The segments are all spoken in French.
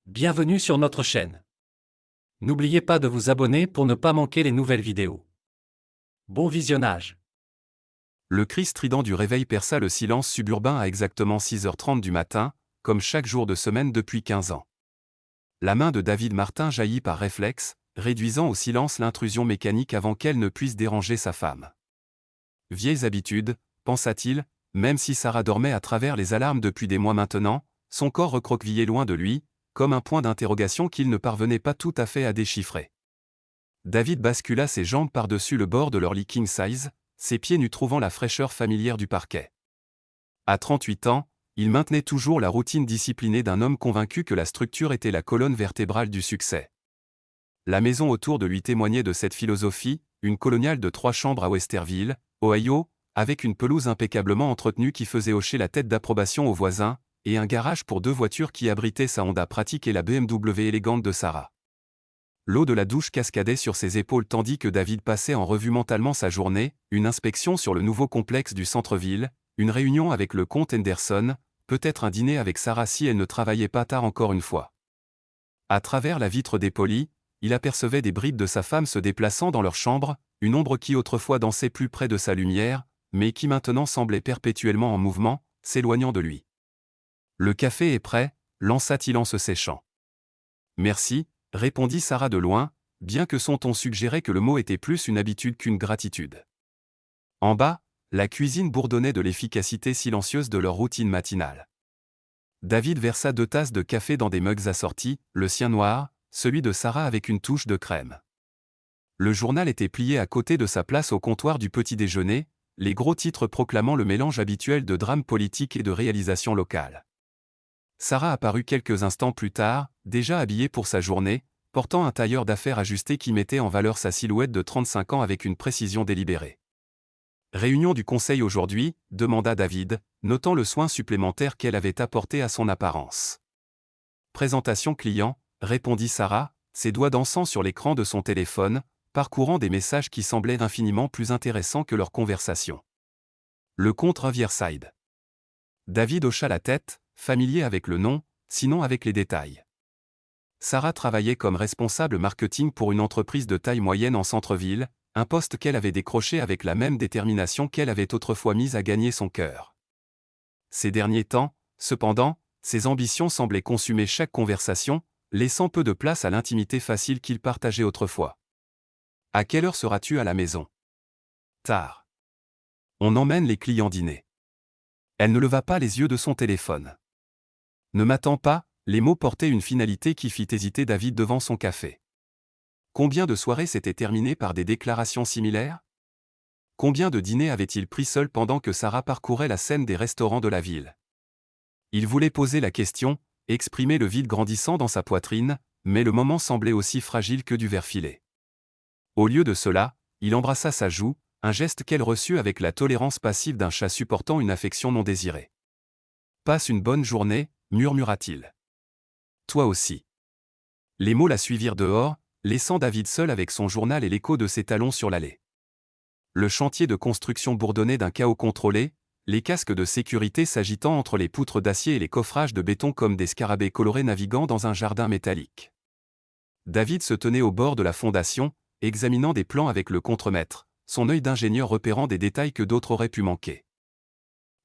Bienvenue sur notre chaîne. N'oubliez pas de vous abonner pour ne pas manquer les nouvelles vidéos. Bon visionnage. Le cri strident du réveil perça le silence suburbain à exactement 6h30 du matin, comme chaque jour de semaine depuis 15 ans. La main de David Martin jaillit par réflexe, réduisant au silence l'intrusion mécanique avant qu'elle ne puisse déranger sa femme. Vieilles habitudes, pensa-t-il, même si Sarah dormait à travers les alarmes depuis des mois maintenant, son corps recroquevillé loin de lui, comme un point d'interrogation qu'il ne parvenait pas tout à fait à déchiffrer. David bascula ses jambes par-dessus le bord de leur lit king size, ses pieds nus trouvant la fraîcheur familière du parquet. À 38 ans, il maintenait toujours la routine disciplinée d'un homme convaincu que la structure était la colonne vertébrale du succès. La maison autour de lui témoignait de cette philosophie, une coloniale de 3 chambres à Westerville, Ohio, avec une pelouse impeccablement entretenue qui faisait hocher la tête d'approbation aux voisins, et un garage pour 2 voitures qui abritaient sa Honda pratique et la BMW élégante de Sarah. L'eau de la douche cascadait sur ses épaules tandis que David passait en revue mentalement sa journée, une inspection sur le nouveau complexe du centre-ville, une réunion avec le comte Henderson, peut-être un dîner avec Sarah si elle ne travaillait pas tard encore une fois. À travers la vitre dépolie, il apercevait des bribes de sa femme se déplaçant dans leur chambre, une ombre qui autrefois dansait plus près de sa lumière, mais qui maintenant semblait perpétuellement en mouvement, s'éloignant de lui. « Le café est prêt » lança-t-il en se séchant. « Merci », répondit Sarah de loin, bien que son ton suggérait que le mot était plus une habitude qu'une gratitude. En bas, la cuisine bourdonnait de l'efficacité silencieuse de leur routine matinale. David versa 2 tasses de café dans des mugs assortis, le sien noir, celui de Sarah avec une touche de crème. Le journal était plié à côté de sa place au comptoir du petit déjeuner, les gros titres proclamant le mélange habituel de drame politique et de réalisation locale. Sarah apparut quelques instants plus tard, déjà habillée pour sa journée, portant un tailleur d'affaires ajusté qui mettait en valeur sa silhouette de 35 ans avec une précision délibérée. « Réunion du conseil aujourd'hui » demanda David, notant le soin supplémentaire qu'elle avait apporté à son apparence. « Présentation client » répondit Sarah, ses doigts dansant sur l'écran de son téléphone, parcourant des messages qui semblaient infiniment plus intéressants que leur conversation. Le compte Riverside. David hocha la tête, familier avec le nom, sinon avec les détails. Sarah travaillait comme responsable marketing pour une entreprise de taille moyenne en centre-ville, un poste qu'elle avait décroché avec la même détermination qu'elle avait autrefois mise à gagner son cœur. Ces derniers temps, cependant, ses ambitions semblaient consumer chaque conversation, laissant peu de place à l'intimité facile qu'ils partageaient autrefois. « À quelle heure seras-tu à la maison ? » Tard. On emmène les clients dîner. Elle ne leva pas les yeux de son téléphone. Ne m'attends pas, les mots portaient une finalité qui fit hésiter David devant son café. Combien de soirées s'étaient terminées par des déclarations similaires ? Combien de dîners avait-il pris seul pendant que Sarah parcourait la scène des restaurants de la ville ? Il voulait poser la question, exprimer le vide grandissant dans sa poitrine, mais le moment semblait aussi fragile que du verre filé. Au lieu de cela, il embrassa sa joue, un geste qu'elle reçut avec la tolérance passive d'un chat supportant une affection non désirée. « Passe une bonne journée » murmura-t-il. « Toi aussi. » Les mots la suivirent dehors, laissant David seul avec son journal et l'écho de ses talons sur l'allée. Le chantier de construction bourdonnait d'un chaos contrôlé, les casques de sécurité s'agitant entre les poutres d'acier et les coffrages de béton comme des scarabées colorés naviguant dans un jardin métallique. David se tenait au bord de la fondation, examinant des plans avec le contremaître, son œil d'ingénieur repérant des détails que d'autres auraient pu manquer.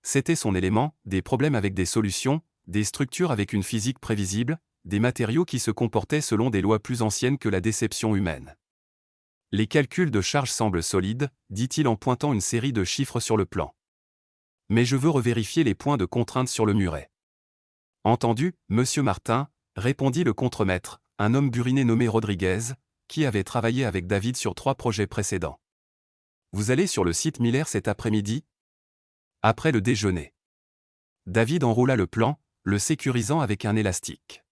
C'était son élément, des problèmes avec des solutions, des structures avec une physique prévisible, des matériaux qui se comportaient selon des lois plus anciennes que la déception humaine. Les calculs de charge semblent solides, dit-il en pointant une série de chiffres sur le plan. Mais je veux revérifier les points de contrainte sur le muret. Entendu, monsieur Martin, répondit le contremaître, un homme buriné nommé Rodriguez, qui avait travaillé avec David sur 3 projets précédents. Vous allez sur le site Miller cet après-midi ? Après le déjeuner. David enroula le plan, le sécurisant avec un élastique.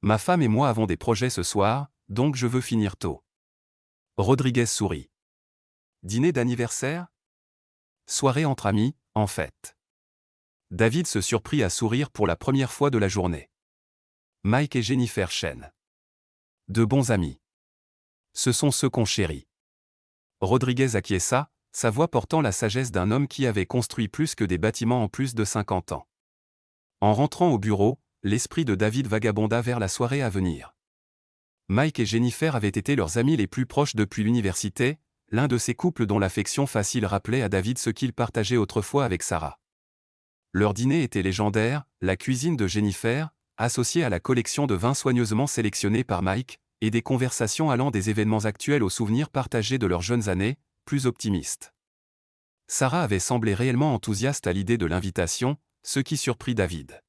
Ma femme et moi avons des projets ce soir, donc je veux finir tôt. Rodriguez sourit. Dîner d'anniversaire ? Soirée entre amis, en fait. David se surprit à sourire pour la première fois de la journée. Mike et Jennifer Chen. De bons amis. Ce sont ceux qu'on chérit. Rodriguez acquiesça, sa voix portant la sagesse d'un homme qui avait construit plus que des bâtiments en plus de 50 ans. En rentrant au bureau, l'esprit de David vagabonda vers la soirée à venir. Mike et Jennifer avaient été leurs amis les plus proches depuis l'université, l'un de ces couples dont l'affection facile rappelait à David ce qu'il partageait autrefois avec Sarah. Leur dîner était légendaire, la cuisine de Jennifer, associée à la collection de vins soigneusement sélectionnés par Mike, et des conversations allant des événements actuels aux souvenirs partagés de leurs jeunes années, plus optimistes. Sarah avait semblé réellement enthousiaste à l'idée de l'invitation, ce qui surprit David.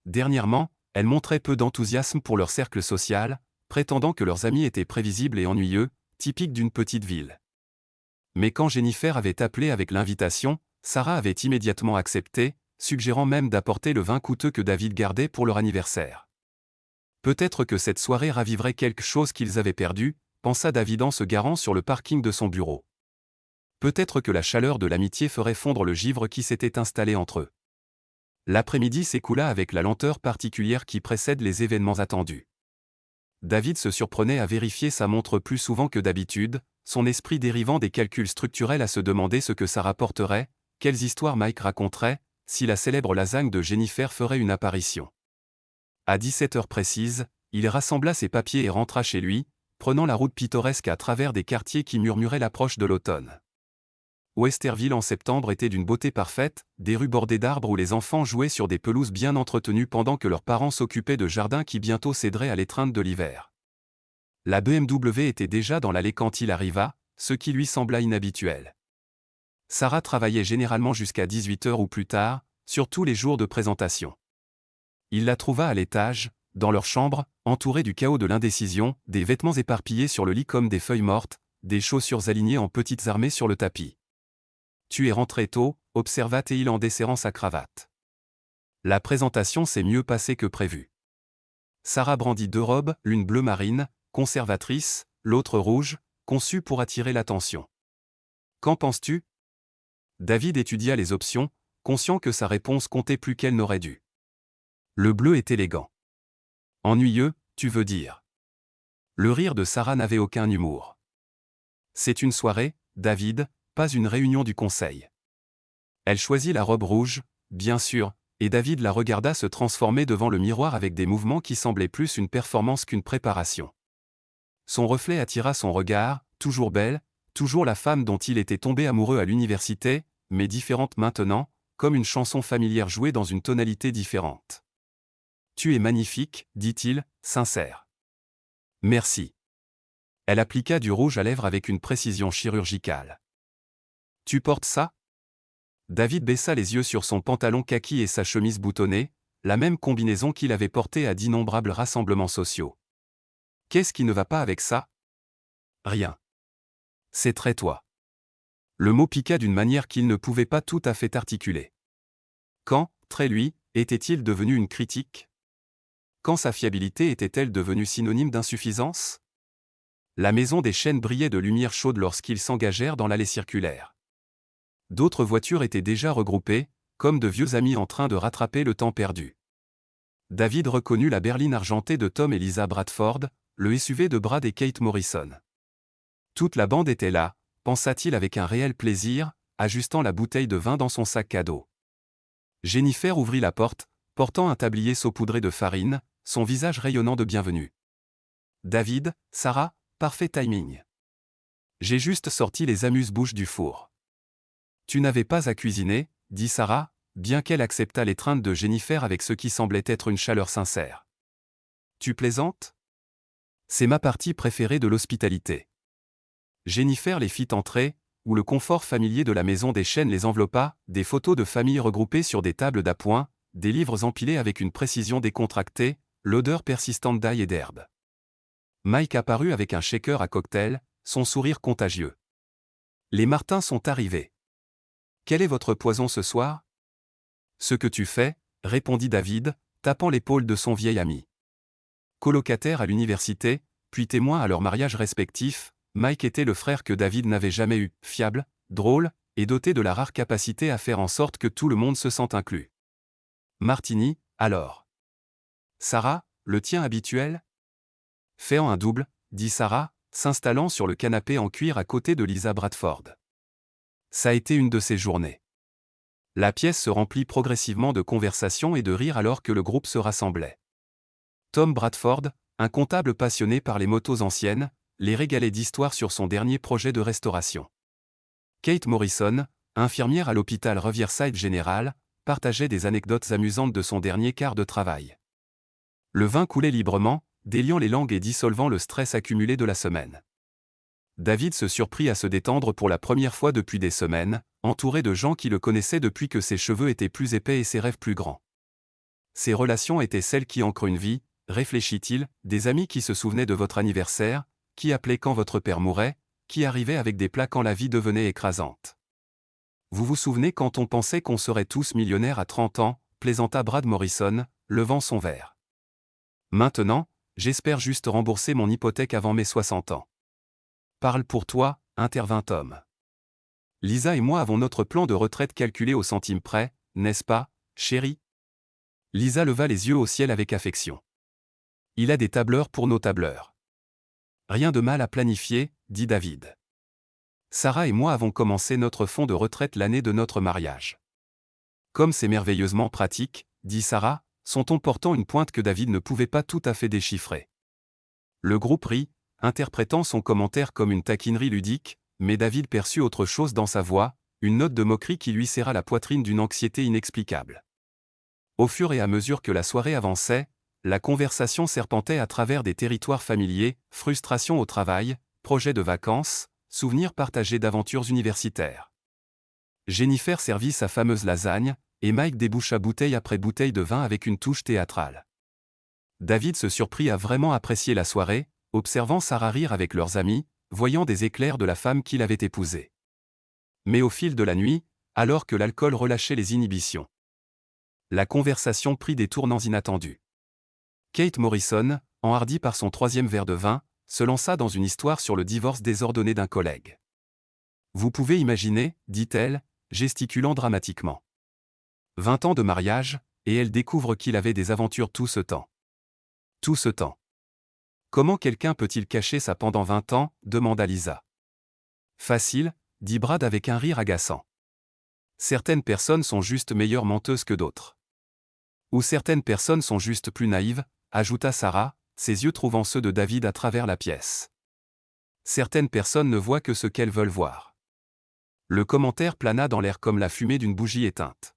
Dernièrement, elle montrait peu d'enthousiasme pour leur cercle social, prétendant que leurs amis étaient prévisibles et ennuyeux, typiques d'une petite ville. Mais quand Jennifer avait appelé avec l'invitation, Sarah avait immédiatement accepté, suggérant même d'apporter le vin coûteux que David gardait pour leur anniversaire. Peut-être que cette soirée raviverait quelque chose qu'ils avaient perdu, pensa David en se garant sur le parking de son bureau. Peut-être que la chaleur de l'amitié ferait fondre le givre qui s'était installé entre eux. L'après-midi s'écoula avec la lenteur particulière qui précède les événements attendus. David se surprenait à vérifier sa montre plus souvent que d'habitude, son esprit dérivant des calculs structurels à se demander ce que ça rapporterait, quelles histoires Mike raconterait, si la célèbre lasagne de Jennifer ferait une apparition. À 17h précise, il rassembla ses papiers et rentra chez lui, prenant la route pittoresque à travers des quartiers qui murmuraient l'approche de l'automne. Westerville en septembre était d'une beauté parfaite, des rues bordées d'arbres où les enfants jouaient sur des pelouses bien entretenues pendant que leurs parents s'occupaient de jardins qui bientôt céderaient à l'étreinte de l'hiver. La BMW était déjà dans l'allée quand il arriva, ce qui lui sembla inhabituel. Sarah travaillait généralement jusqu'à 18h ou plus tard, surtout les jours de présentation. Il la trouva à l'étage, dans leur chambre, entourée du chaos de l'indécision, des vêtements éparpillés sur le lit comme des feuilles mortes, des chaussures alignées en petites armées sur le tapis. « Tu es rentré tôt », observa-t-il en desserrant sa cravate. La présentation s'est mieux passée que prévu. Sarah brandit 2 robes, l'une bleu marine, conservatrice, l'autre rouge, conçue pour attirer l'attention. « Qu'en penses-tu » David étudia les options, conscient que sa réponse comptait plus qu'elle n'aurait dû. Le bleu est élégant. Ennuyeux, tu veux dire. Le rire de Sarah n'avait aucun humour. C'est une soirée, David, pas une réunion du conseil. Elle choisit la robe rouge, bien sûr, et David la regarda se transformer devant le miroir avec des mouvements qui semblaient plus une performance qu'une préparation. Son reflet attira son regard, toujours belle, toujours la femme dont il était tombé amoureux à l'université, mais différente maintenant, comme une chanson familière jouée dans une tonalité différente. « Tu es magnifique, dit-il, sincère. »« Merci. » Elle appliqua du rouge à lèvres avec une précision chirurgicale. « Tu portes ça ?» David baissa les yeux sur son pantalon kaki et sa chemise boutonnée, la même combinaison qu'il avait portée à d'innombrables rassemblements sociaux. « Qu'est-ce qui ne va pas avec ça ?»« Rien. »« C'est très toi. » Le mot piqua d'une manière qu'il ne pouvait pas tout à fait articuler. Quand, très lui, était-il devenu une critique ? Quand sa fiabilité était-elle devenue synonyme d'insuffisance ? La maison des Chênes brillait de lumière chaude lorsqu'ils s'engagèrent dans l'allée circulaire. D'autres voitures étaient déjà regroupées, comme de vieux amis en train de rattraper le temps perdu. David reconnut la berline argentée de Tom et Lisa Bradford, le SUV de Brad et Kate Morrison. Toute la bande était là, pensa-t-il avec un réel plaisir, ajustant la bouteille de vin dans son sac cadeau. Jennifer ouvrit la porte, portant un tablier saupoudré de farine, son visage rayonnant de bienvenue. « David, Sarah, parfait timing. J'ai juste sorti les amuse-bouches du four. »« Tu n'avais pas à cuisiner, » dit Sarah, bien qu'elle acceptât l'étreinte de Jennifer avec ce qui semblait être une chaleur sincère. « Tu plaisantes ? C'est ma partie préférée de l'hospitalité. » Jennifer les fit entrer, où le confort familier de la maison des Chênes les enveloppa, des photos de famille regroupées sur des tables d'appoint, des livres empilés avec une précision décontractée, l'odeur persistante d'ail et d'herbe. Mike apparut avec un shaker à cocktail, son sourire contagieux. « Les Martins sont arrivés. Quel est votre poison ce soir ?»« Ce que tu fais, » répondit David, tapant l'épaule de son vieil ami. Colocataire à l'université, puis témoin à leur mariage respectif, Mike était le frère que David n'avait jamais eu, fiable, drôle, et doté de la rare capacité à faire en sorte que tout le monde se sente inclus. Martini, alors. Sarah, le tien habituel ? Fais en un double, dit Sarah, s'installant sur le canapé en cuir à côté de Lisa Bradford. Ça a été une de ces journées. La pièce se remplit progressivement de conversations et de rires alors que le groupe se rassemblait. Tom Bradford, un comptable passionné par les motos anciennes, les régalait d'histoires sur son dernier projet de restauration. Kate Morrison, infirmière à l'hôpital Riverside General, partageait des anecdotes amusantes de son dernier quart de travail. Le vin coulait librement, déliant les langues et dissolvant le stress accumulé de la semaine. David se surprit à se détendre pour la première fois depuis des semaines, entouré de gens qui le connaissaient depuis que ses cheveux étaient plus épais et ses rêves plus grands. Ces relations étaient celles qui ancrent une vie, réfléchit-il, des amis qui se souvenaient de votre anniversaire, qui appelaient quand votre père mourait, qui arrivaient avec des plats quand la vie devenait écrasante. Vous vous souvenez quand on pensait qu'on serait tous millionnaires à 30 ans, plaisanta Brad Morrison, levant son verre. Maintenant, j'espère juste rembourser mon hypothèque avant mes 60 ans. Parle pour toi, intervint Tom. Lisa et moi avons notre plan de retraite calculé au centime près, n'est-ce pas, chérie? Lisa leva les yeux au ciel avec affection. Il a des tableurs pour nos tableurs. Rien de mal à planifier, dit David. Sarah et moi avons commencé notre fonds de retraite l'année de notre mariage. Comme c'est merveilleusement pratique, dit Sarah, son ton portant une pointe que David ne pouvait pas tout à fait déchiffrer. Le groupe rit, interprétant son commentaire comme une taquinerie ludique, mais David perçut autre chose dans sa voix, une note de moquerie qui lui serra la poitrine d'une anxiété inexplicable. Au fur et à mesure que la soirée avançait, la conversation serpentait à travers des territoires familiers, frustrations au travail, projets de vacances, souvenirs partagés d'aventures universitaires. Jennifer servit sa fameuse lasagne, et Mike déboucha bouteille après bouteille de vin avec une touche théâtrale. David se surprit à vraiment apprécier la soirée, observant Sarah rire avec leurs amis, voyant des éclairs de la femme qu'il avait épousée. Mais au fil de la nuit, alors que l'alcool relâchait les inhibitions, la conversation prit des tournants inattendus. Kate Morrison, enhardie par son 3e verre de vin, se lança dans une histoire sur le divorce désordonné d'un collègue. Vous pouvez imaginer, dit-elle, gesticulant dramatiquement. 20 ans de mariage, et elle découvre qu'il avait des aventures tout ce temps. Tout ce temps. Comment quelqu'un peut-il cacher ça pendant 20 ans, demanda Lisa. Facile, dit Brad avec un rire agaçant. Certaines personnes sont juste meilleures menteuses que d'autres. Ou certaines personnes sont juste plus naïves, ajouta Sarah, ses yeux trouvant ceux de David à travers la pièce. Certaines personnes ne voient que ce qu'elles veulent voir. Le commentaire plana dans l'air comme la fumée d'une bougie éteinte.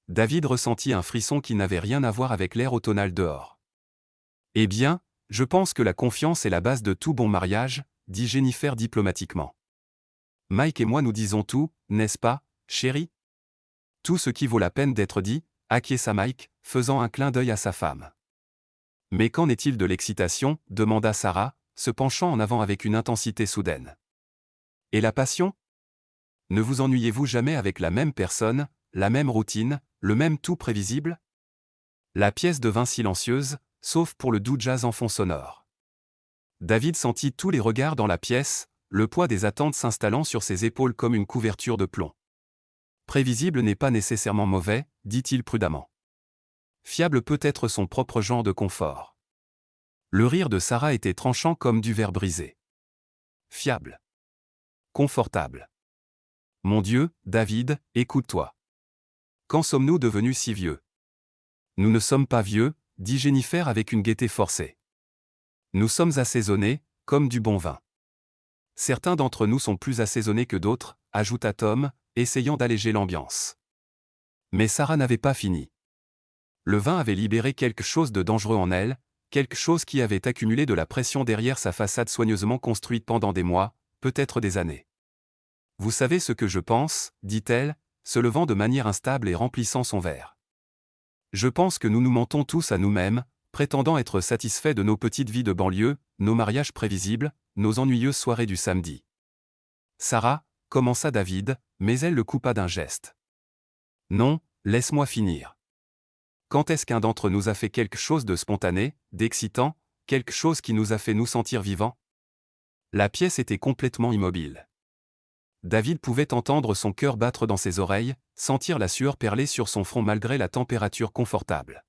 David ressentit un frisson qui n'avait rien à voir avec l'air automnal dehors. Eh bien, je pense que la confiance est la base de tout bon mariage, dit Jennifer diplomatiquement. Mike et moi nous disons tout, n'est-ce pas, chérie? Tout ce qui vaut la peine d'être dit, acquiesça Mike, faisant un clin d'œil à sa femme. Mais qu'en est-il de l'excitation, demanda Sarah, se penchant en avant avec une intensité soudaine. Et la passion? Ne vous ennuyez-vous jamais avec la même personne, la même routine, le même tout prévisible? La pièce devint silencieuse, sauf pour le doux jazz en fond sonore. David sentit tous les regards dans la pièce, le poids des attentes s'installant sur ses épaules comme une couverture de plomb. Prévisible n'est pas nécessairement mauvais, dit-il prudemment. Fiable peut être son propre genre de confort. Le rire de Sarah était tranchant comme du verre brisé. Fiable. Confortable. Mon Dieu, David, écoute-toi. Quand sommes-nous devenus si vieux? Nous ne sommes pas vieux, dit Jennifer avec une gaieté forcée. Nous sommes assaisonnés, comme du bon vin. Certains d'entre nous sont plus assaisonnés que d'autres, ajouta Tom, essayant d'alléger l'ambiance. Mais Sarah n'avait pas fini. Le vin avait libéré quelque chose de dangereux en elle, quelque chose qui avait accumulé de la pression derrière sa façade soigneusement construite pendant des mois, peut-être des années. Vous savez ce que je pense, dit-elle, se levant de manière instable et remplissant son verre. Je pense que nous nous mentons tous à nous-mêmes, prétendant être satisfaits de nos petites vies de banlieue, nos mariages prévisibles, nos ennuyeuses soirées du samedi. Sarah, commença David, mais elle le coupa d'un geste. Non, laisse-moi finir. Quand est-ce qu'un d'entre nous a fait quelque chose de spontané, d'excitant, quelque chose qui nous a fait nous sentir vivants? La pièce était complètement immobile. David pouvait entendre son cœur battre dans ses oreilles, sentir la sueur perler sur son front malgré la température confortable.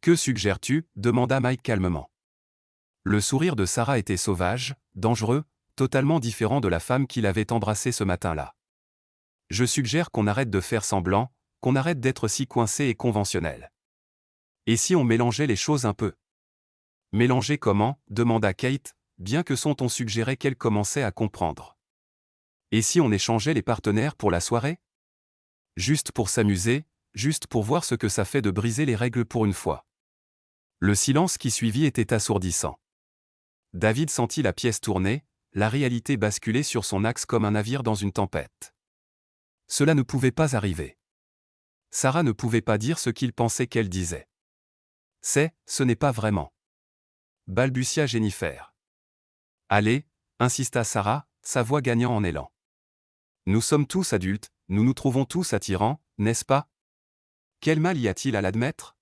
Que suggères-tu? Demanda Mike calmement. Le sourire de Sarah était sauvage, dangereux, totalement différent de la femme qu'il avait embrassée ce matin-là. Je suggère qu'on arrête de faire semblant, qu'on arrête d'être si coincé et conventionnel. Et si on mélangeait les choses un peu? Mélanger comment? Demanda Kate, bien que son ton suggérait qu'elle commençait à comprendre. Et si on échangeait les partenaires pour la soirée? Juste pour s'amuser, juste pour voir ce que ça fait de briser les règles pour une fois. Le silence qui suivit était assourdissant. David sentit la pièce tourner, la réalité basculer sur son axe comme un navire dans une tempête. Cela ne pouvait pas arriver. Sarah ne pouvait pas dire ce qu'il pensait qu'elle disait. Ce n'est pas vraiment. Balbutia Jennifer. Allez, insista Sarah, sa voix gagnant en élan. Nous sommes tous adultes, nous nous trouvons tous attirants, n'est-ce pas? Quel mal y a-t-il à l'admettre?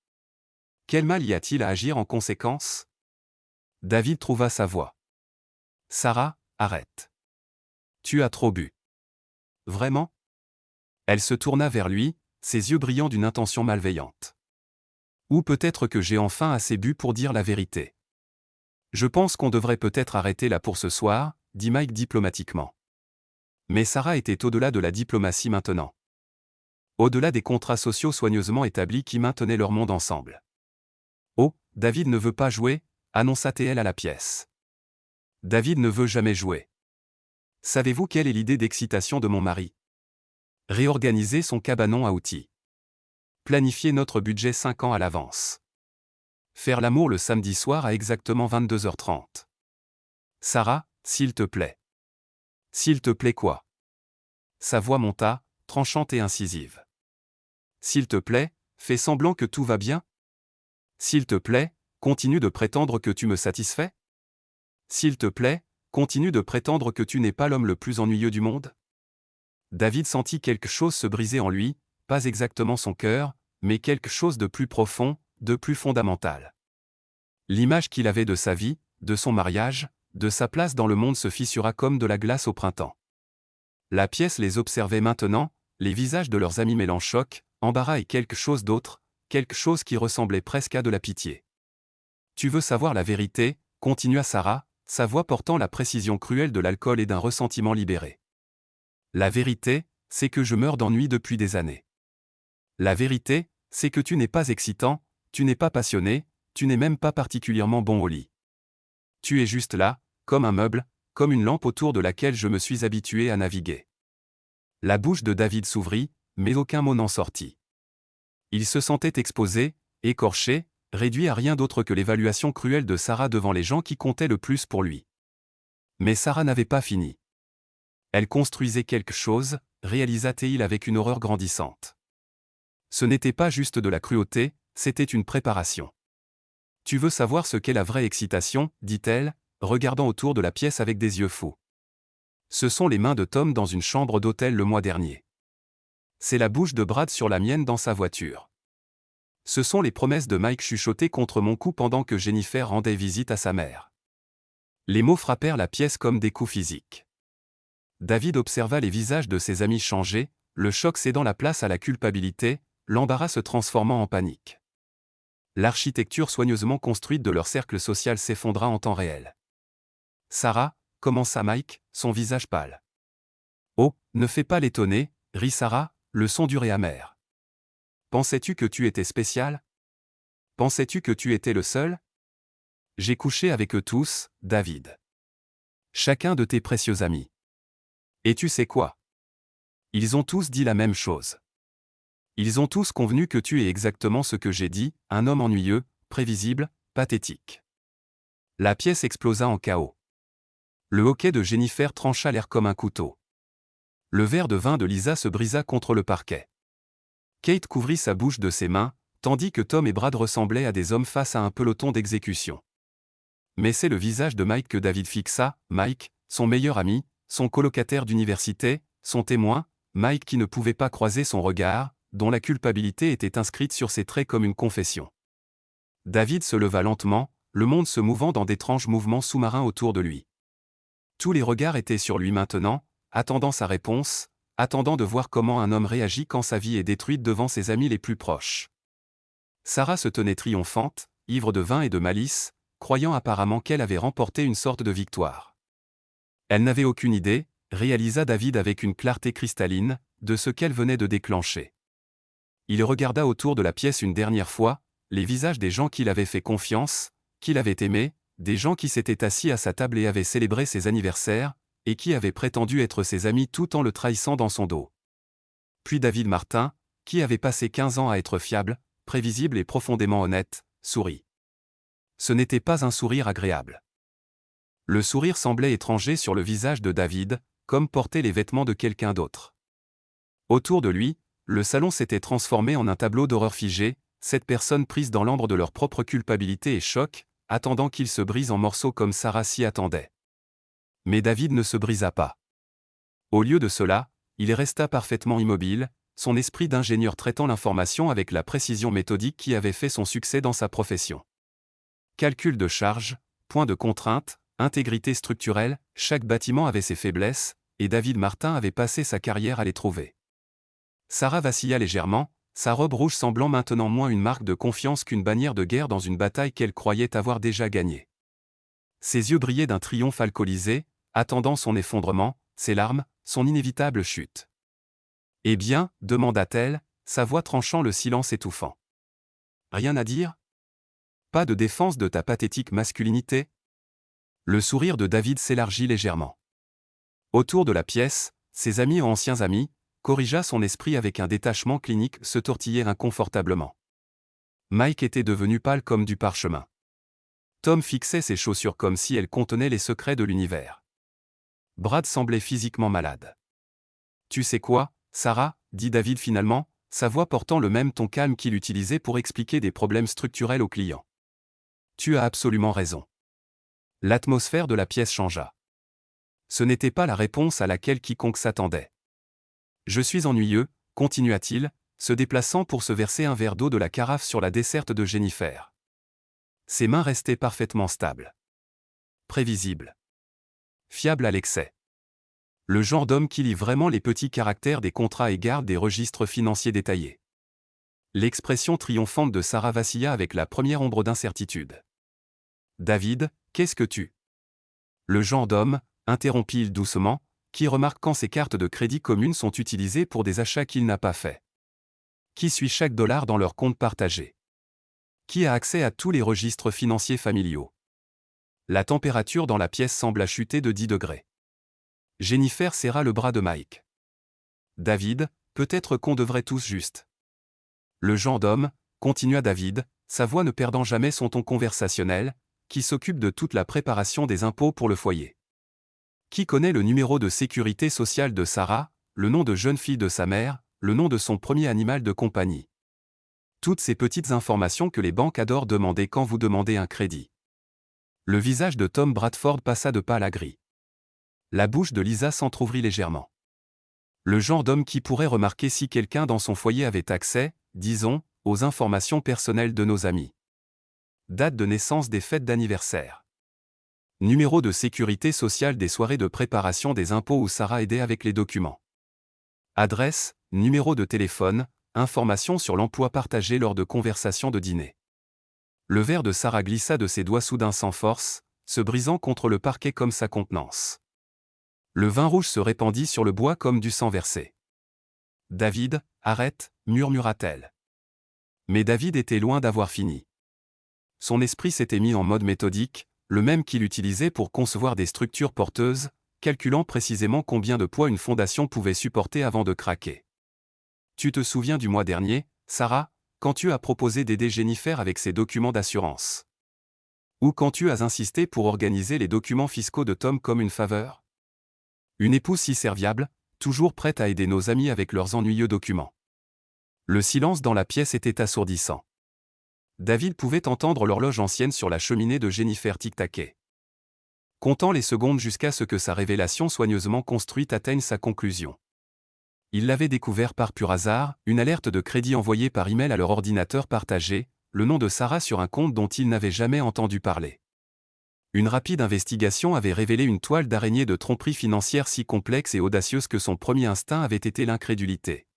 Quel mal y a-t-il à agir en conséquence? David trouva sa voix. Sarah, arrête. Tu as trop bu. Vraiment? Elle se tourna vers lui, ses yeux brillant d'une intention malveillante. Ou peut-être que j'ai enfin assez bu pour dire la vérité. Je pense qu'on devrait peut-être arrêter là pour ce soir, dit Mike diplomatiquement. Mais Sarah était au-delà de la diplomatie maintenant. Au-delà des contrats sociaux soigneusement établis qui maintenaient leur monde ensemble. Oh, David ne veut pas jouer, annonça-t-elle à la pièce. David ne veut jamais jouer. Savez-vous quelle est l'idée d'excitation de mon mari? Réorganiser son cabanon à outils. Planifier notre budget 5 ans à l'avance. Faire l'amour le samedi soir à exactement 22h30. Sarah, s'il te plaît. S'il te plaît quoi? Sa voix monta, tranchante et incisive. S'il te plaît, fais semblant que tout va bien. S'il te plaît, continue de prétendre que tu me satisfais. S'il te plaît, continue de prétendre que tu n'es pas l'homme le plus ennuyeux du monde. David sentit quelque chose se briser en lui, pas exactement son cœur, mais quelque chose de plus profond, de plus fondamental. L'image qu'il avait de sa vie, de son mariage, de sa place dans le monde se fissura comme de la glace au printemps. La pièce les observait maintenant, les visages de leurs amis mêlant choc, embarras et quelque chose d'autre, quelque chose qui ressemblait presque à de la pitié. Tu veux savoir la vérité, continua Sarah, sa voix portant la précision cruelle de l'alcool et d'un ressentiment libéré. La vérité, c'est que je meurs d'ennui depuis des années. La vérité, c'est que tu n'es pas excitant, tu n'es pas passionné, tu n'es même pas particulièrement bon au lit. Tu es juste là, comme un meuble, comme une lampe autour de laquelle je me suis habitué à naviguer. La bouche de David s'ouvrit, mais aucun mot n'en sortit. Il se sentait exposé, écorché, réduit à rien d'autre que l'évaluation cruelle de Sarah devant les gens qui comptaient le plus pour lui. Mais Sarah n'avait pas fini. Elle construisait quelque chose, réalisa-t-il avec une horreur grandissante. Ce n'était pas juste de la cruauté, c'était une préparation. Tu veux savoir ce qu'est la vraie excitation, dit-elle, regardant autour de la pièce avec des yeux fous. Ce sont les mains de Tom dans une chambre d'hôtel le mois dernier. C'est la bouche de Brad sur la mienne dans sa voiture. Ce sont les promesses de Mike chuchotées contre mon cou pendant que Jennifer rendait visite à sa mère. Les mots frappèrent la pièce comme des coups physiques. David observa les visages de ses amis changer, le choc cédant la place à la culpabilité, l'embarras se transformant en panique. L'architecture soigneusement construite de leur cercle social s'effondra en temps réel. Sarah, commença Mike, son visage pâle. Oh, ne fais pas l'étonner, rit Sarah, le son dur et amer. Pensais-tu que tu étais spécial? Pensais-tu que tu étais le seul? J'ai couché avec eux tous, David. Chacun de tes précieux amis. Et tu sais quoi? Ils ont tous dit la même chose. Ils ont tous convenu que tu es exactement ce que j'ai dit, un homme ennuyeux, prévisible, pathétique. La pièce explosa en chaos. Le hoquet de Jennifer trancha l'air comme un couteau. Le verre de vin de Lisa se brisa contre le parquet. Kate couvrit sa bouche de ses mains, tandis que Tom et Brad ressemblaient à des hommes face à un peloton d'exécution. Mais c'est le visage de Mike que David fixa, Mike, son meilleur ami, son colocataire d'université, son témoin, Mike qui ne pouvait pas croiser son regard, dont la culpabilité était inscrite sur ses traits comme une confession. David se leva lentement, le monde se mouvant dans d'étranges mouvements sous-marins autour de lui. Tous les regards étaient sur lui maintenant, attendant sa réponse, attendant de voir comment un homme réagit quand sa vie est détruite devant ses amis les plus proches. Sarah se tenait triomphante, ivre de vin et de malice, croyant apparemment qu'elle avait remporté une sorte de victoire. Elle n'avait aucune idée, réalisa David avec une clarté cristalline, de ce qu'elle venait de déclencher. Il regarda autour de la pièce une dernière fois, les visages des gens qu'il avait fait confiance, qu'il avait aimés, des gens qui s'étaient assis à sa table et avaient célébré ses anniversaires, et qui avaient prétendu être ses amis tout en le trahissant dans son dos. Puis David Martin, qui avait passé 15 ans à être fiable, prévisible et profondément honnête, sourit. Ce n'était pas un sourire agréable. Le sourire semblait étranger sur le visage de David, comme porter les vêtements de quelqu'un d'autre. Autour de lui, le salon s'était transformé en un tableau d'horreur figé, cette personne prise dans l'ambre de leur propre culpabilité et choc, attendant qu'il se brise en morceaux comme Sarah s'y attendait. Mais David ne se brisa pas. Au lieu de cela, il resta parfaitement immobile, son esprit d'ingénieur traitant l'information avec la précision méthodique qui avait fait son succès dans sa profession. Calcul de charge, point de contrainte, intégrité structurelle, chaque bâtiment avait ses faiblesses, et David Martin avait passé sa carrière à les trouver. Sarah vacilla légèrement, sa robe rouge semblant maintenant moins une marque de confiance qu'une bannière de guerre dans une bataille qu'elle croyait avoir déjà gagnée. Ses yeux brillaient d'un triomphe alcoolisé, attendant son effondrement, ses larmes, son inévitable chute. « Eh bien » demanda-t-elle, sa voix tranchant le silence étouffant. « Rien à dire ? Pas de défense de ta pathétique masculinité ?» Le sourire de David s'élargit légèrement. Autour de la pièce, ses amis ou anciens amis, corrigea son esprit avec un détachement clinique, se tortillaient inconfortablement. Mike était devenu pâle comme du parchemin. Tom fixait ses chaussures comme si elles contenaient les secrets de l'univers. Brad semblait physiquement malade. « Tu sais quoi, Sarah » dit David finalement, sa voix portant le même ton calme qu'il utilisait pour expliquer des problèmes structurels aux clients. « Tu as absolument raison. » L'atmosphère de la pièce changea. Ce n'était pas la réponse à laquelle quiconque s'attendait. « Je suis ennuyeux » continua-t-il, se déplaçant pour se verser un verre d'eau de la carafe sur la desserte de Jennifer. Ses mains restaient parfaitement stables. Prévisible. Fiable à l'excès. Le genre d'homme qui lit vraiment les petits caractères des contrats et garde des registres financiers détaillés. L'expression triomphante de Sarah vacilla avec la première ombre d'incertitude. « David, qu'est-ce que tu... » Le genre d'homme, interrompit-il doucement, qui remarque quand ses cartes de crédit communes sont utilisées pour des achats qu'il n'a pas faits. Qui suit chaque dollar dans leur compte partagé? Qui a accès à tous les registres financiers familiaux? La température dans la pièce sembla chuter de 10 degrés. Jennifer serra le bras de Mike. David, peut-être qu'on devrait tous juste. Le genre d'homme, continua David, sa voix ne perdant jamais son ton conversationnel, qui s'occupe de toute la préparation des impôts pour le foyer. Qui connaît le numéro de sécurité sociale de Sarah, le nom de jeune fille de sa mère, le nom de son premier animal de compagnie? Toutes ces petites informations que les banques adorent demander quand vous demandez un crédit. Le visage de Tom Bradford passa de pâle à gris. La bouche de Lisa s'entr'ouvrit légèrement. Le genre d'homme qui pourrait remarquer si quelqu'un dans son foyer avait accès, disons, aux informations personnelles de nos amis. Date de naissance des fêtes d'anniversaire. Numéro de sécurité sociale des soirées de préparation des impôts où Sarah aidait avec les documents. Adresse, numéro de téléphone, informations sur l'emploi partagé lors de conversations de dîner. Le verre de Sarah glissa de ses doigts soudain sans force, se brisant contre le parquet comme sa contenance. Le vin rouge se répandit sur le bois comme du sang versé. « David, arrête » murmura-t-elle. Mais David était loin d'avoir fini. Son esprit s'était mis en mode méthodique, le même qu'il utilisait pour concevoir des structures porteuses, calculant précisément combien de poids une fondation pouvait supporter avant de craquer. Tu te souviens du mois dernier, Sarah, quand tu as proposé d'aider Jennifer avec ses documents d'assurance? Ou quand tu as insisté pour organiser les documents fiscaux de Tom comme une faveur? Une épouse si serviable, toujours prête à aider nos amis avec leurs ennuyeux documents. Le silence dans la pièce était assourdissant. David pouvait entendre l'horloge ancienne sur la cheminée de Jennifer tic-taquer. Comptant les secondes jusqu'à ce que sa révélation soigneusement construite atteigne sa conclusion. Il l'avait découvert par pur hasard, une alerte de crédit envoyée par email à leur ordinateur partagé, le nom de Sarah sur un compte dont il n'avait jamais entendu parler. Une rapide investigation avait révélé une toile d'araignée de tromperie financière si complexe et audacieuse que son premier instinct avait été l'incrédulité.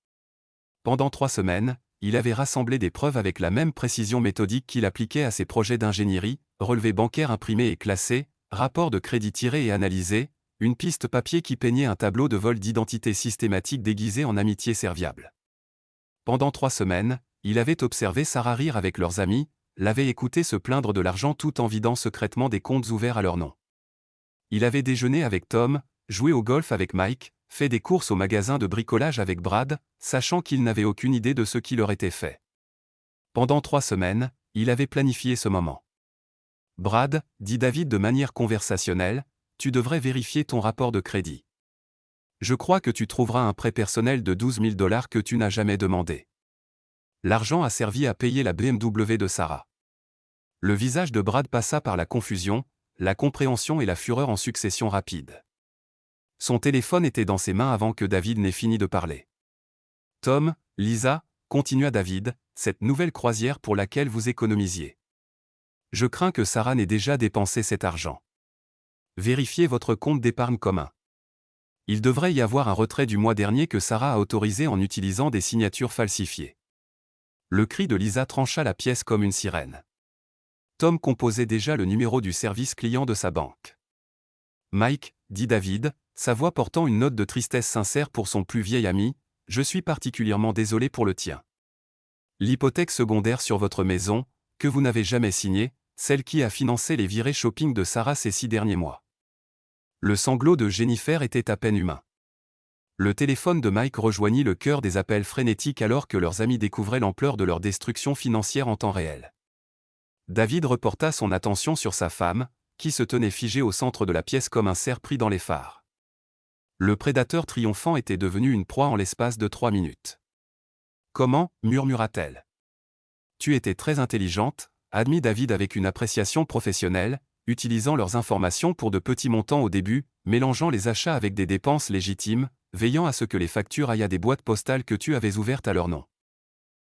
Pendant 3 semaines, il avait rassemblé des preuves avec la même précision méthodique qu'il appliquait à ses projets d'ingénierie, relevés bancaires imprimés et classés, rapports de crédit tirés et analysés, Une piste papier qui peignait un tableau de vol d'identité systématique déguisé en amitié serviable. Pendant 3 semaines, il avait observé Sarah rire avec leurs amis, l'avait écouté se plaindre de l'argent tout en vidant secrètement des comptes ouverts à leur nom. Il avait déjeuné avec Tom, joué au golf avec Mike, fait des courses au magasin de bricolage avec Brad, sachant qu'il n'avait aucune idée de ce qui leur était fait. Pendant 3 semaines, il avait planifié ce moment. Brad, dit David de manière conversationnelle, tu devrais vérifier ton rapport de crédit. Je crois que tu trouveras un prêt personnel de 12 000 $ que tu n'as jamais demandé. L'argent a servi à payer la BMW de Sarah. Le visage de Brad passa par la confusion, la compréhension et la fureur en succession rapide. Son téléphone était dans ses mains avant que David n'ait fini de parler. Tom, Lisa, continua David, cette nouvelle croisière pour laquelle vous économisiez. Je crains que Sarah n'ait déjà dépensé cet argent. Vérifiez votre compte d'épargne commun. Il devrait y avoir un retrait du mois dernier que Sarah a autorisé en utilisant des signatures falsifiées. Le cri de Lisa trancha la pièce comme une sirène. Tom composait déjà le numéro du service client de sa banque. Mike, dit David, sa voix portant une note de tristesse sincère pour son plus vieil ami, je suis particulièrement désolé pour le tien. L'hypothèque secondaire sur votre maison, que vous n'avez jamais signée, celle qui a financé les virées shopping de Sarah ces 6 derniers mois. Le sanglot de Jennifer était à peine humain. Le téléphone de Mike rejoignit le cœur des appels frénétiques alors que leurs amis découvraient l'ampleur de leur destruction financière en temps réel. David reporta son attention sur sa femme, qui se tenait figée au centre de la pièce comme un cerf pris dans les phares. Le prédateur triomphant était devenu une proie en l'espace de 3 minutes. « Comment » murmura-t-elle. « Tu étais très intelligente », admit David avec une appréciation professionnelle, utilisant leurs informations pour de petits montants au début, mélangeant les achats avec des dépenses légitimes, veillant à ce que les factures aillent à des boîtes postales que tu avais ouvertes à leur nom.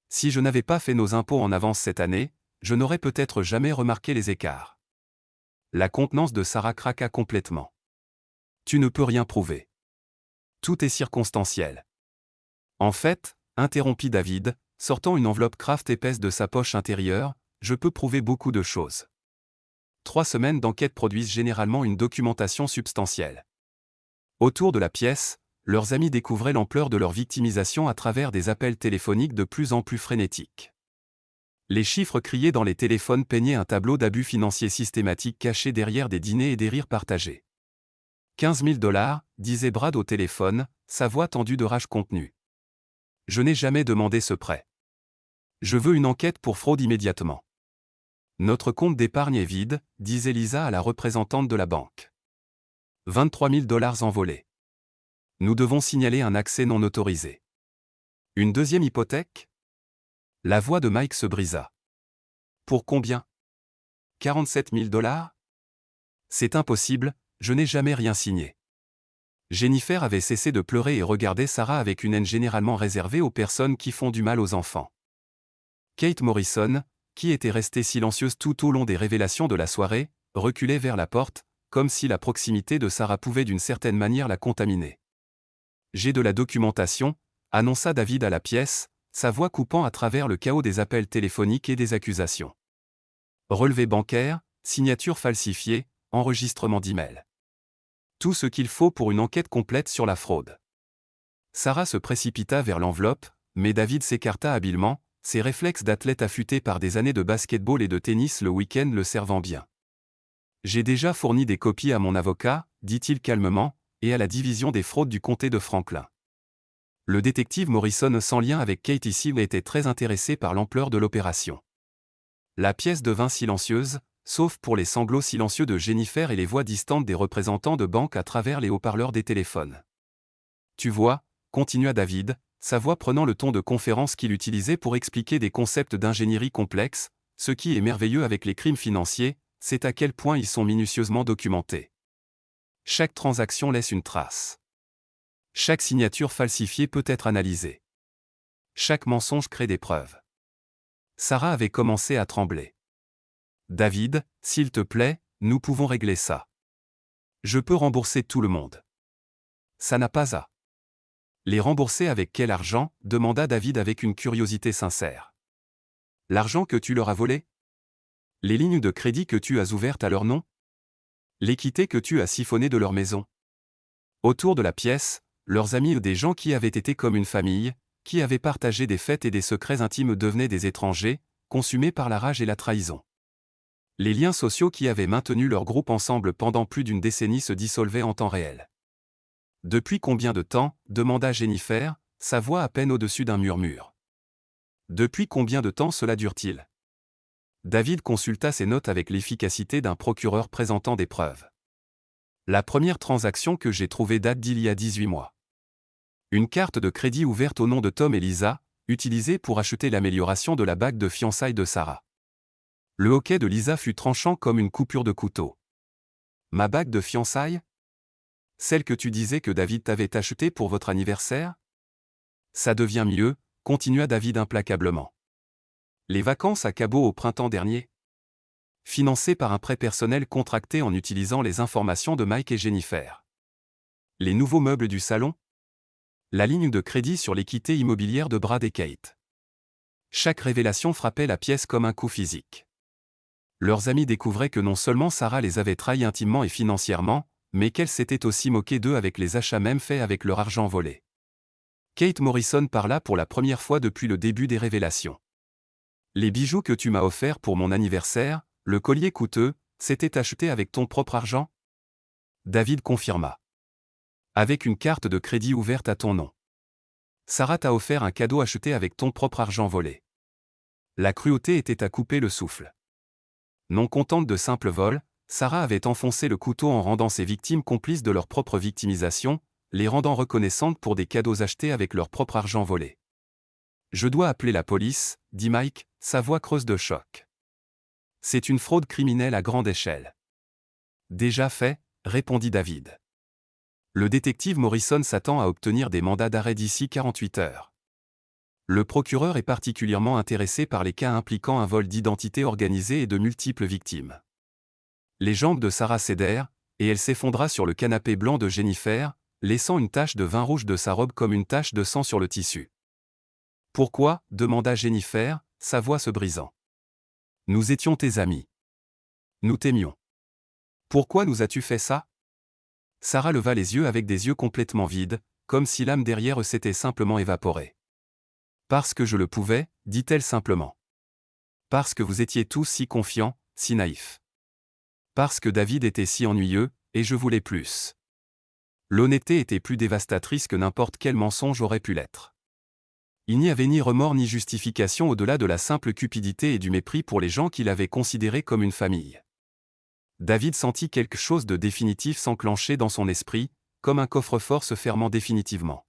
Si je n'avais pas fait nos impôts en avance cette année, je n'aurais peut-être jamais remarqué les écarts. La contenance de Sarah craqua complètement. Tu ne peux rien prouver. Tout est circonstanciel. En fait, interrompit David, sortant une enveloppe Kraft épaisse de sa poche intérieure, je peux prouver beaucoup de choses. 3 semaines d'enquête produisent généralement une documentation substantielle. Autour de la pièce, leurs amis découvraient l'ampleur de leur victimisation à travers des appels téléphoniques de plus en plus frénétiques. Les chiffres criés dans les téléphones peignaient un tableau d'abus financiers systématiques caché derrière des dîners et des rires partagés. 15 000 $, disait Brad au téléphone, sa voix tendue de rage contenue. Je n'ai jamais demandé ce prêt. Je veux une enquête pour fraude immédiatement. Notre compte d'épargne est vide, disait Lisa à la représentante de la banque. 23 000 $ envolés. Nous devons signaler un accès non autorisé. Une deuxième hypothèque ? La voix de Mike se brisa. Pour combien ? 47 000 $? C'est impossible, je n'ai jamais rien signé. Jennifer avait cessé de pleurer et regardait Sarah avec une haine généralement réservée aux personnes qui font du mal aux enfants. Kate Morrison, qui était restée silencieuse tout au long des révélations de la soirée, reculait vers la porte, comme si la proximité de Sarah pouvait d'une certaine manière la contaminer. J'ai de la documentation, annonça David à la pièce, sa voix coupant à travers le chaos des appels téléphoniques et des accusations. Relevé bancaire, signature falsifiée, enregistrement d'email. Tout ce qu'il faut pour une enquête complète sur la fraude. Sarah se précipita vers l'enveloppe, mais David s'écarta habilement, ses réflexes d'athlète affûté par des années de basketball et de tennis le week-end le servant bien. J'ai déjà fourni des copies à mon avocat, dit-il calmement, et à la division des fraudes du comté de Franklin. Le détective Morrison sans lien avec Kate ici était très intéressé par l'ampleur de l'opération. La pièce devint silencieuse, sauf pour les sanglots silencieux de Jennifer et les voix distantes des représentants de banque à travers les haut-parleurs des téléphones. Tu vois, continua David, sa voix prenant le ton de conférence qu'il utilisait pour expliquer des concepts d'ingénierie complexes, ce qui est merveilleux avec les crimes financiers, c'est à quel point ils sont minutieusement documentés. Chaque transaction laisse une trace. Chaque signature falsifiée peut être analysée. Chaque mensonge crée des preuves. Sarah avait commencé à trembler. David, s'il te plaît, nous pouvons régler ça. Je peux rembourser tout le monde. Ça n'a pas à. Les rembourser avec quel argent ? Demanda David avec une curiosité sincère. L'argent que tu leur as volé ? Les lignes de crédit que tu as ouvertes à leur nom ? L'équité que tu as siphonnée de leur maison ? Autour de la pièce, leurs amis ou des gens qui avaient été comme une famille, qui avaient partagé des fêtes et des secrets intimes devenaient des étrangers, consumés par la rage et la trahison. Les liens sociaux qui avaient maintenu leur groupe ensemble pendant plus d'une décennie se dissolvaient en temps réel. Depuis combien de temps, demanda Jennifer, sa voix à peine au-dessus d'un murmure. Depuis combien de temps cela dure-t-il? David consulta ses notes avec l'efficacité d'un procureur présentant des preuves. La première transaction que j'ai trouvée date d'il y a 18 mois. Une carte de crédit ouverte au nom de Tom et Lisa, utilisée pour acheter l'amélioration de la bague de fiançailles de Sarah. Le hoquet de Lisa fut tranchant comme une coupure de couteau. Ma bague de fiançailles? Celle que tu disais que David t'avait achetée pour votre anniversaire? Ça devient mieux, continua David implacablement. Les vacances à Cabo au printemps dernier? Financées par un prêt personnel contracté en utilisant les informations de Mike et Jennifer. Les nouveaux meubles du salon? La ligne de crédit sur l'équité immobilière de Brad et Kate. Chaque révélation frappait la pièce comme un coup physique. Leurs amis découvraient que non seulement Sarah les avait trahis intimement et financièrement, mais qu'elle s'était aussi moquée d'eux avec les achats même faits avec leur argent volé. Kate Morrison parla pour la première fois depuis le début des révélations. Les bijoux que tu m'as offerts pour mon anniversaire, le collier coûteux, s'étaient achetés avec ton propre argent? David confirma. Avec une carte de crédit ouverte à ton nom. Sarah t'a offert un cadeau acheté avec ton propre argent volé. La cruauté était à couper le souffle. Non contente de simples vols, Sarah avait enfoncé le couteau en rendant ses victimes complices de leur propre victimisation, les rendant reconnaissantes pour des cadeaux achetés avec leur propre argent volé. Je dois appeler la police, dit Mike, sa voix creuse de choc. C'est une fraude criminelle à grande échelle. Déjà fait, répondit David. Le détective Morrison s'attend à obtenir des mandats d'arrêt d'ici 48 heures. Le procureur est particulièrement intéressé par les cas impliquant un vol d'identité organisé et de multiples victimes. Les jambes de Sarah cédèrent, et elle s'effondra sur le canapé blanc de Jennifer, laissant une tache de vin rouge de sa robe comme une tache de sang sur le tissu. Pourquoi? Demanda Jennifer, sa voix se brisant. Nous étions tes amis. Nous t'aimions. Pourquoi nous as-tu fait ça? Sarah leva les yeux avec des yeux complètement vides, comme si l'âme derrière eux s'était simplement évaporée. Parce que je le pouvais, dit-elle simplement. Parce que vous étiez tous si confiants, si naïfs. Parce que David était si ennuyeux, et je voulais plus. L'honnêteté était plus dévastatrice que n'importe quel mensonge aurait pu l'être. Il n'y avait ni remords ni justification au-delà de la simple cupidité et du mépris pour les gens qu'il avait considérés comme une famille. David sentit quelque chose de définitif s'enclencher dans son esprit, comme un coffre-fort se fermant définitivement.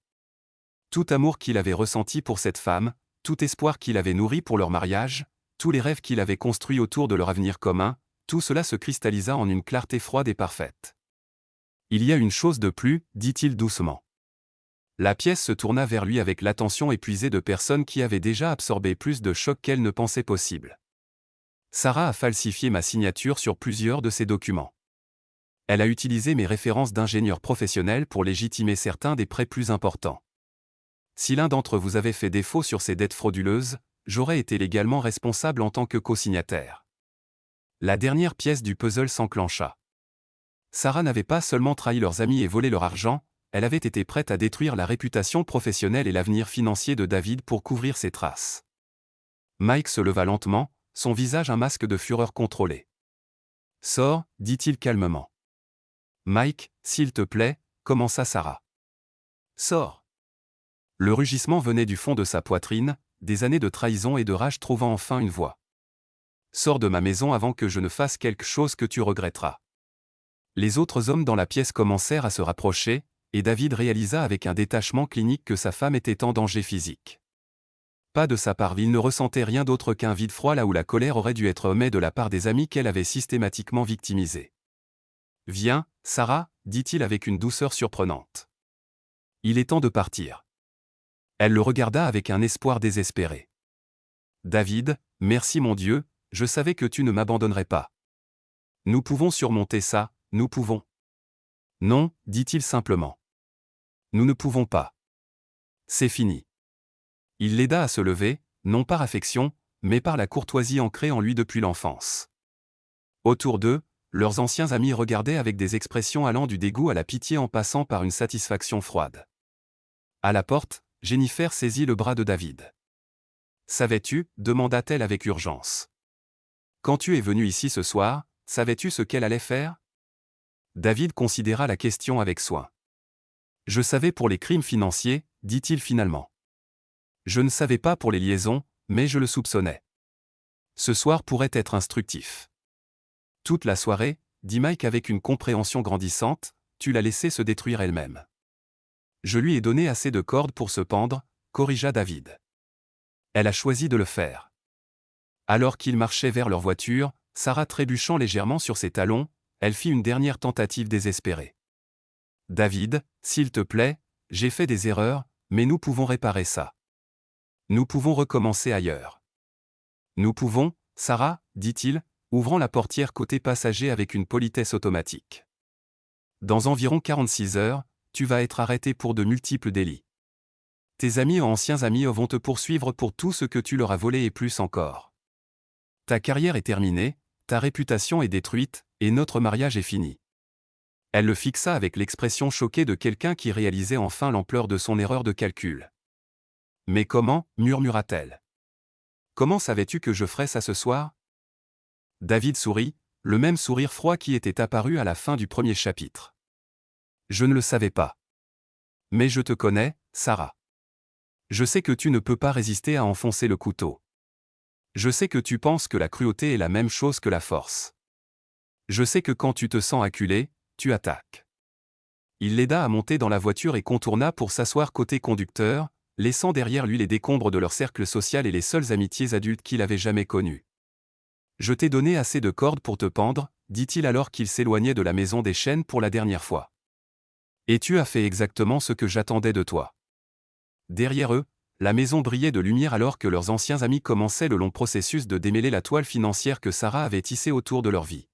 Tout amour qu'il avait ressenti pour cette femme, tout espoir qu'il avait nourri pour leur mariage, tous les rêves qu'il avait construits autour de leur avenir commun, tout cela se cristallisa en une clarté froide et parfaite. Il y a une chose de plus, dit-il doucement. La pièce se tourna vers lui avec l'attention épuisée de personnes qui avaient déjà absorbé plus de chocs qu'elle ne pensait possible. Sarah a falsifié ma signature sur plusieurs de ses documents. Elle a utilisé mes références d'ingénieur professionnel pour légitimer certains des prêts plus importants. Si l'un d'entre vous avait fait défaut sur ces dettes frauduleuses, j'aurais été légalement responsable en tant que co-signataire. La dernière pièce du puzzle s'enclencha. Sarah n'avait pas seulement trahi leurs amis et volé leur argent, elle avait été prête à détruire la réputation professionnelle et l'avenir financier de David pour couvrir ses traces. Mike se leva lentement, son visage un masque de fureur contrôlée. « Sors, dit-il calmement. »« Mike, s'il te plaît, » commença Sarah. « Sors. » Le rugissement venait du fond de sa poitrine, des années de trahison et de rage trouvant enfin une voix. « Sors de ma maison avant que je ne fasse quelque chose que tu regretteras. » Les autres hommes dans la pièce commencèrent à se rapprocher, et David réalisa avec un détachement clinique que sa femme était en danger physique. Pas de sa part, il ne ressentait rien d'autre qu'un vide froid là où la colère aurait dû être omet de la part des amis qu'elle avait systématiquement victimisés. « Viens, Sarah, dit-il avec une douceur surprenante. Il est temps de partir. » Elle le regarda avec un espoir désespéré. « David, merci mon Dieu, je savais que tu ne m'abandonnerais pas. Nous pouvons surmonter ça, nous pouvons. » Non, dit-il simplement. Nous ne pouvons pas. C'est fini. Il l'aida à se lever, non par affection, mais par la courtoisie ancrée en lui depuis l'enfance. Autour d'eux, leurs anciens amis regardaient avec des expressions allant du dégoût à la pitié en passant par une satisfaction froide. À la porte, Jennifer saisit le bras de David. « Savais-tu » demanda-t-elle avec urgence. « Quand tu es venu ici ce soir, savais-tu ce qu'elle allait faire » David considéra la question avec soin. « Je savais pour les crimes financiers, dit-il finalement. Je ne savais pas pour les liaisons, mais je le soupçonnais. Ce soir pourrait être instructif. » Toute la soirée, dit Mike avec une compréhension grandissante, tu l'as laissée se détruire elle-même. Je lui ai donné assez de cordes pour se pendre, corrigea David. Elle a choisi de le faire. Alors qu'ils marchaient vers leur voiture, Sarah trébuchant légèrement sur ses talons, elle fit une dernière tentative désespérée. David, s'il te plaît, j'ai fait des erreurs, mais nous pouvons réparer ça. Nous pouvons recommencer ailleurs. Nous pouvons, Sarah, dit-il, ouvrant la portière côté passager avec une politesse automatique. Dans environ 46 heures, tu vas être arrêté pour de multiples délits. Tes amis ou anciens amis vont te poursuivre pour tout ce que tu leur as volé et plus encore. Ta carrière est terminée, ta réputation est détruite, et notre mariage est fini. Elle le fixa avec l'expression choquée de quelqu'un qui réalisait enfin l'ampleur de son erreur de calcul. Mais comment, murmura-t-elle. Comment savais-tu que je ferais ça ce soir ? David sourit, le même sourire froid qui était apparu à la fin du premier chapitre. Je ne le savais pas. Mais je te connais, Sarah. Je sais que tu ne peux pas résister à enfoncer le couteau. Je sais que tu penses que la cruauté est la même chose que la force. Je sais que quand tu te sens acculé, tu attaques. Il l'aida à monter dans la voiture et contourna pour s'asseoir côté conducteur, laissant derrière lui les décombres de leur cercle social et les seules amitiés adultes qu'il avait jamais connues. Je t'ai donné assez de cordes pour te pendre, dit-il alors qu'il s'éloignait de la maison des chaînes pour la dernière fois. Et tu as fait exactement ce que j'attendais de toi. Derrière eux, la maison brillait de lumière alors que leurs anciens amis commençaient le long processus de démêler la toile financière que Sarah avait tissée autour de leur vie.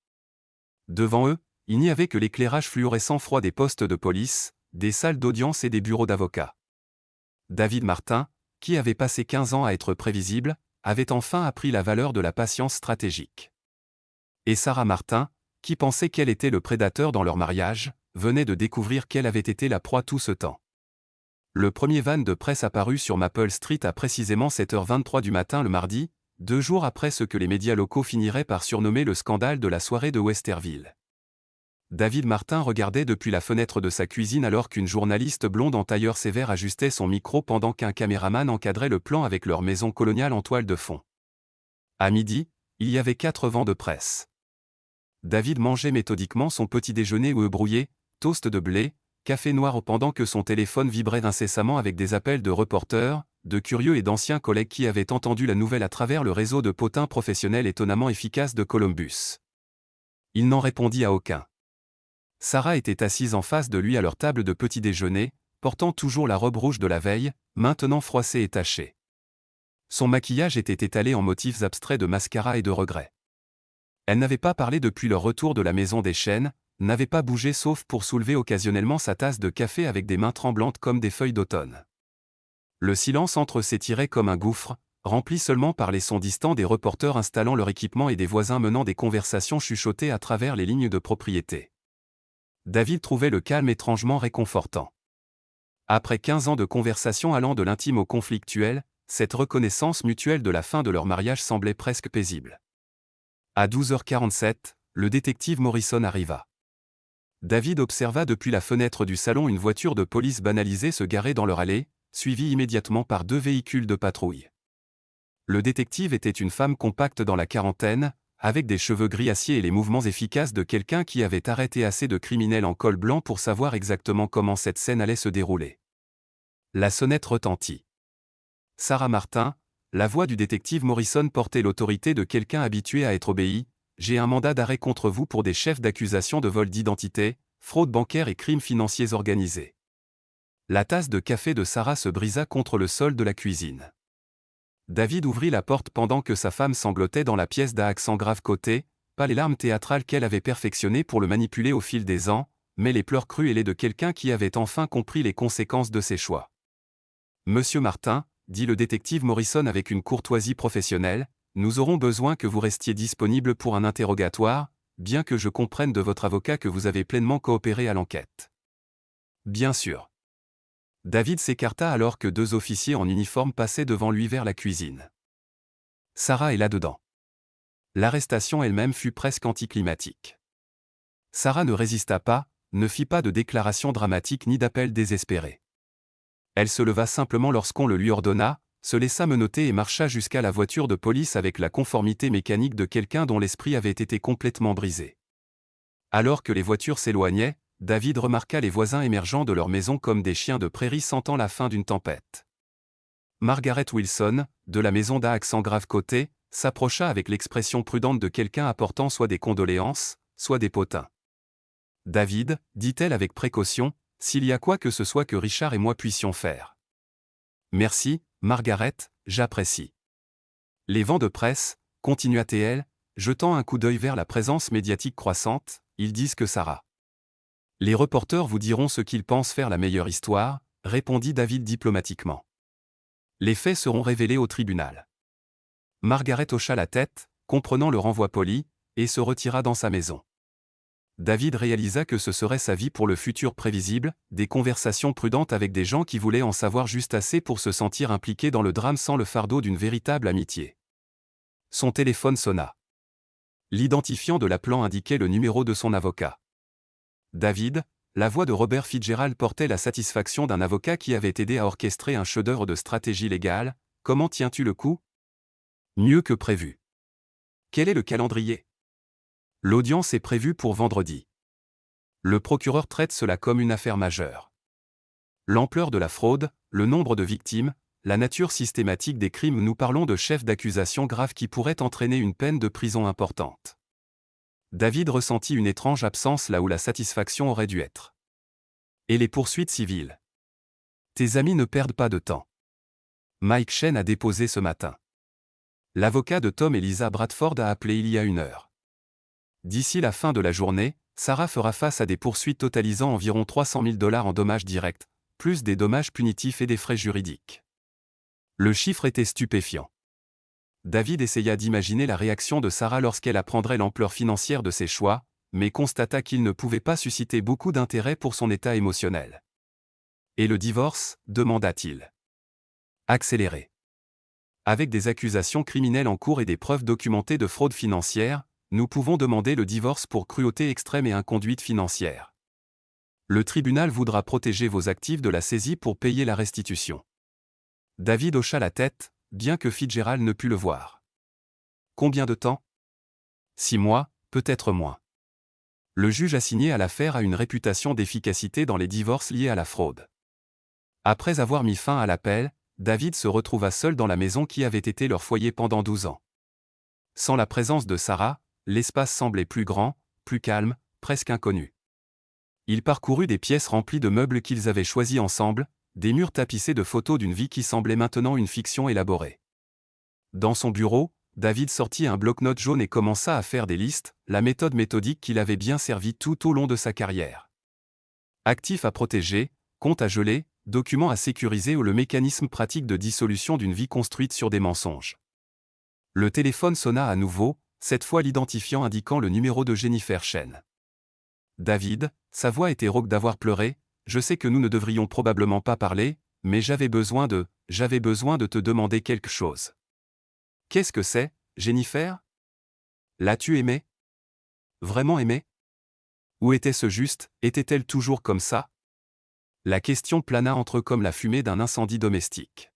Devant eux, il n'y avait que l'éclairage fluorescent froid des postes de police, des salles d'audience et des bureaux d'avocats. David Martin, qui avait passé 15 ans à être prévisible, avait enfin appris la valeur de la patience stratégique. Et Sarah Martin, qui pensait qu'elle était le prédateur dans leur mariage, venait de découvrir qu'elle avait été la proie tout ce temps. Le premier van de presse apparut sur Maple Street à précisément 7h23 du matin le mardi, 2 jours après ce que les médias locaux finiraient par surnommer le scandale de la soirée de Westerville. David Martin regardait depuis la fenêtre de sa cuisine alors qu'une journaliste blonde en tailleur sévère ajustait son micro pendant qu'un caméraman encadrait le plan avec leur maison coloniale en toile de fond. À midi, il y avait 4 vans de presse. David mangeait méthodiquement son petit déjeuner œufs brouillés, toast de blé, café noir pendant que son téléphone vibrait incessamment avec des appels de reporters, de curieux et d'anciens collègues qui avaient entendu la nouvelle à travers le réseau de potins professionnels étonnamment efficace de Columbus. Il n'en répondit à aucun. Sarah était assise en face de lui à leur table de petit déjeuner, portant toujours la robe rouge de la veille, maintenant froissée et tachée. Son maquillage était étalé en motifs abstraits de mascara et de regret. Elle n'avait pas parlé depuis leur retour de la maison des chênes, n'avait pas bougé sauf pour soulever occasionnellement sa tasse de café avec des mains tremblantes comme des feuilles d'automne. Le silence entre eux s'étirait comme un gouffre, rempli seulement par les sons distants des reporters installant leur équipement et des voisins menant des conversations chuchotées à travers les lignes de propriété. David trouvait le calme étrangement réconfortant. Après 15 ans de conversation allant de l'intime au conflictuel, cette reconnaissance mutuelle de la fin de leur mariage semblait presque paisible. À 12h47, le détective Morrison arriva. David observa depuis la fenêtre du salon une voiture de police banalisée se garer dans leur allée, suivie immédiatement par 2 véhicules de patrouille. Le détective était une femme compacte dans la quarantaine, avec des cheveux gris acier et les mouvements efficaces de quelqu'un qui avait arrêté assez de criminels en col blanc pour savoir exactement comment cette scène allait se dérouler. La sonnette retentit. Sarah Martin, la voix du détective Morrison portait l'autorité de quelqu'un habitué à être obéi. J'ai un mandat d'arrêt contre vous pour des chefs d'accusation de vol d'identité, fraude bancaire et crimes financiers organisés. La tasse de café de Sarah se brisa contre le sol de la cuisine. David ouvrit la porte pendant que sa femme sanglotait dans la pièce d'un accent grave côté, pas les larmes théâtrales qu'elle avait perfectionnées pour le manipuler au fil des ans, mais les pleurs crus et les de quelqu'un qui avait enfin compris les conséquences de ses choix. « Monsieur Martin, » dit le détective Morrison avec une courtoisie professionnelle, « nous aurons besoin que vous restiez disponible pour un interrogatoire, bien que je comprenne de votre avocat que vous avez pleinement coopéré à l'enquête. Bien sûr. David s'écarta alors que 2 officiers en uniforme passaient devant lui vers la cuisine. Sarah est là-dedans. L'arrestation elle-même fut presque anticlimatique. Sarah ne résista pas, ne fit pas de déclaration dramatique ni d'appel désespéré. Elle se leva simplement lorsqu'on le lui ordonna, se laissa menotter et marcha jusqu'à la voiture de police avec la conformité mécanique de quelqu'un dont l'esprit avait été complètement brisé. Alors que les voitures s'éloignaient, David remarqua les voisins émergeant de leur maison comme des chiens de prairie sentant la fin d'une tempête. Margaret Wilson, de la maison d'à accent grave côté, s'approcha avec l'expression prudente de quelqu'un apportant soit des condoléances, soit des potins. « David, dit-elle avec précaution, s'il y a quoi que ce soit que Richard et moi puissions faire. »« Merci, Margaret, j'apprécie. » Les vents de presse, continua-t-elle, jetant un coup d'œil vers la présence médiatique croissante, ils disent que Sarah. Les reporters vous diront ce qu'ils pensent faire la meilleure histoire, répondit David diplomatiquement. Les faits seront révélés au tribunal. Margaret hocha la tête, comprenant le renvoi poli, et se retira dans sa maison. David réalisa que ce serait sa vie pour le futur prévisible, des conversations prudentes avec des gens qui voulaient en savoir juste assez pour se sentir impliqués dans le drame sans le fardeau d'une véritable amitié. Son téléphone sonna. L'identifiant de l'appelant indiquait le numéro de son avocat. David, la voix de Robert Fitzgerald portait la satisfaction d'un avocat qui avait aidé à orchestrer un chef-d'œuvre de stratégie légale. Comment tiens-tu le coup? Mieux que prévu. Quel est le calendrier? L'audience est prévue pour vendredi. Le procureur traite cela comme une affaire majeure. L'ampleur de la fraude, le nombre de victimes, la nature systématique des crimes, nous parlons de chefs d'accusation graves qui pourraient entraîner une peine de prison importante. David ressentit une étrange absence là où la satisfaction aurait dû être. Et les poursuites civiles? Tes amis ne perdent pas de temps. Mike Chen a déposé ce matin. L'avocat de Tom et Lisa Bradford a appelé il y a 1 heure. D'ici la fin de la journée, Sarah fera face à des poursuites totalisant environ 300 000 $ en dommages directs, plus des dommages punitifs et des frais juridiques. Le chiffre était stupéfiant. David essaya d'imaginer la réaction de Sarah lorsqu'elle apprendrait l'ampleur financière de ses choix, mais constata qu'il ne pouvait pas susciter beaucoup d'intérêt pour son état émotionnel. « Et le divorce ?» demanda-t-il. Accéléré. Avec des accusations criminelles en cours et des preuves documentées de fraude financière, nous pouvons demander le divorce pour cruauté extrême et inconduite financière. Le tribunal voudra protéger vos actifs de la saisie pour payer la restitution. David hocha la tête, bien que Fitzgerald ne pût le voir. Combien de temps? 6 mois, peut-être moins. Le juge assigné à l'affaire a une réputation d'efficacité dans les divorces liés à la fraude. Après avoir mis fin à l'appel, David se retrouva seul dans la maison qui avait été leur foyer pendant 12 ans. Sans la présence de Sarah, l'espace semblait plus grand, plus calme, presque inconnu. Il parcourut des pièces remplies de meubles qu'ils avaient choisis ensemble, des murs tapissés de photos d'une vie qui semblait maintenant une fiction élaborée. Dans son bureau, David sortit un bloc-notes jaune et commença à faire des listes, la méthode méthodique qui l'avait bien servi tout au long de sa carrière. Actifs à protéger, comptes à geler, documents à sécuriser ou le mécanisme pratique de dissolution d'une vie construite sur des mensonges. Le téléphone sonna à nouveau, cette fois l'identifiant indiquant le numéro de Jennifer Chen. David, sa voix était rauque d'avoir pleuré, je sais que nous ne devrions probablement pas parler, mais j'avais besoin de te demander quelque chose. Qu'est-ce que c'est, Jennifer? L'as-tu aimée? Vraiment aimée? Où était-ce juste, était-elle toujours comme ça? La question plana entre eux comme la fumée d'un incendie domestique.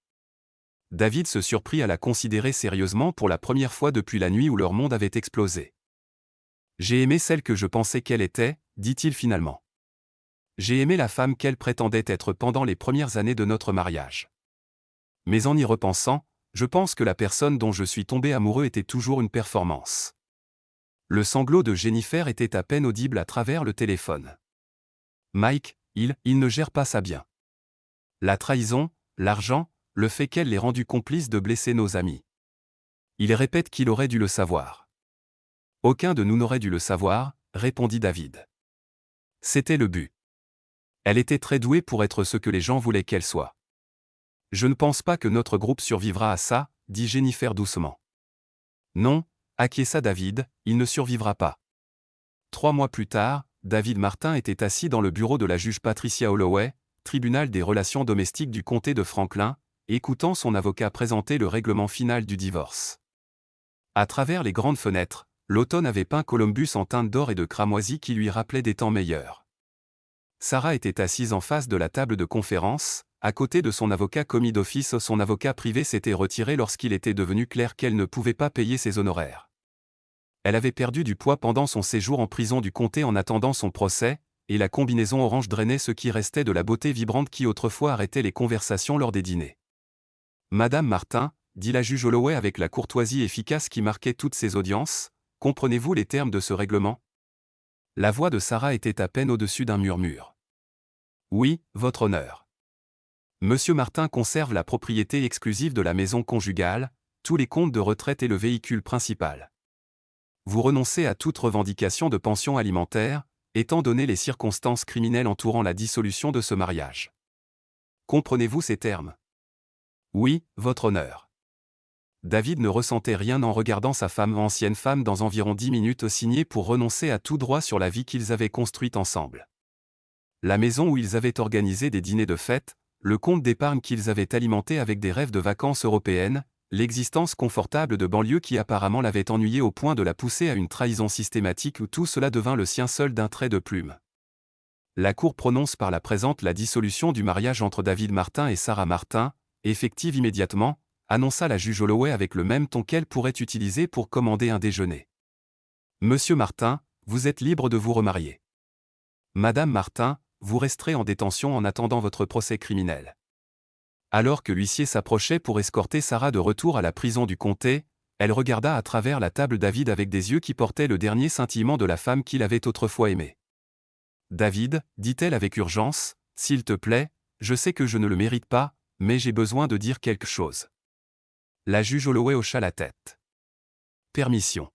David se surprit à la considérer sérieusement pour la première fois depuis la nuit où leur monde avait explosé. J'ai aimé celle que je pensais qu'elle était, dit-il finalement. J'ai aimé la femme qu'elle prétendait être pendant les premières années de notre mariage. Mais en y repensant, je pense que la personne dont je suis tombé amoureux était toujours une performance. Le sanglot de Jennifer était à peine audible à travers le téléphone. Mike, il ne gère pas ça bien. La trahison, l'argent, le fait qu'elle l'ait rendu complice de blesser nos amis. Il répète qu'il aurait dû le savoir. Aucun de nous n'aurait dû le savoir, répondit David. C'était le but. Elle était très douée pour être ce que les gens voulaient qu'elle soit. Je ne pense pas que notre groupe survivra à ça, dit Jennifer doucement. Non, acquiesça David, il ne survivra pas. 3 mois plus tard, David Martin était assis dans le bureau de la juge Patricia Holloway, tribunal des relations domestiques du comté de Franklin, écoutant son avocat présenter le règlement final du divorce. À travers les grandes fenêtres, l'automne avait peint Columbus en teinte d'or et de cramoisi qui lui rappelait des temps meilleurs. Sarah était assise en face de la table de conférence, à côté de son avocat commis d'office. Son avocat privé s'était retiré lorsqu'il était devenu clair qu'elle ne pouvait pas payer ses honoraires. Elle avait perdu du poids pendant son séjour en prison du comté en attendant son procès, et la combinaison orange drainait ce qui restait de la beauté vibrante qui autrefois arrêtait les conversations lors des dîners. « Madame Martin, dit la juge Holloway avec la courtoisie efficace qui marquait toutes ses audiences, comprenez-vous les termes de ce règlement ?» La voix de Sarah était à peine au-dessus d'un murmure. « Oui, votre honneur. Monsieur Martin conserve la propriété exclusive de la maison conjugale, tous les comptes de retraite et le véhicule principal. Vous renoncez à toute revendication de pension alimentaire, étant donné les circonstances criminelles entourant la dissolution de ce mariage. Comprenez-vous ces termes ? Oui, votre honneur. David ne ressentait rien en regardant sa femme, ancienne femme, dans environ 10 minutes signer pour renoncer à tout droit sur la vie qu'ils avaient construite ensemble. La maison où ils avaient organisé des dîners de fête, le compte d'épargne qu'ils avaient alimenté avec des rêves de vacances européennes, l'existence confortable de banlieue qui apparemment l'avait ennuyé au point de la pousser à une trahison systématique où tout cela devint le sien seul d'un trait de plume. La Cour prononce par la présente la dissolution du mariage entre David Martin et Sarah Martin, effective immédiatement, annonça la juge Holloway avec le même ton qu'elle pourrait utiliser pour commander un déjeuner. Monsieur Martin, vous êtes libre de vous remarier. Madame Martin, vous resterez en détention en attendant votre procès criminel. Alors que l'huissier s'approchait pour escorter Sarah de retour à la prison du comté, elle regarda à travers la table David avec des yeux qui portaient le dernier scintillement de la femme qu'il avait autrefois aimée. « David, dit-elle avec urgence, s'il te plaît, je sais que je ne le mérite pas, mais j'ai besoin de dire quelque chose. » La juge Holloway hocha la tête. « Permission. »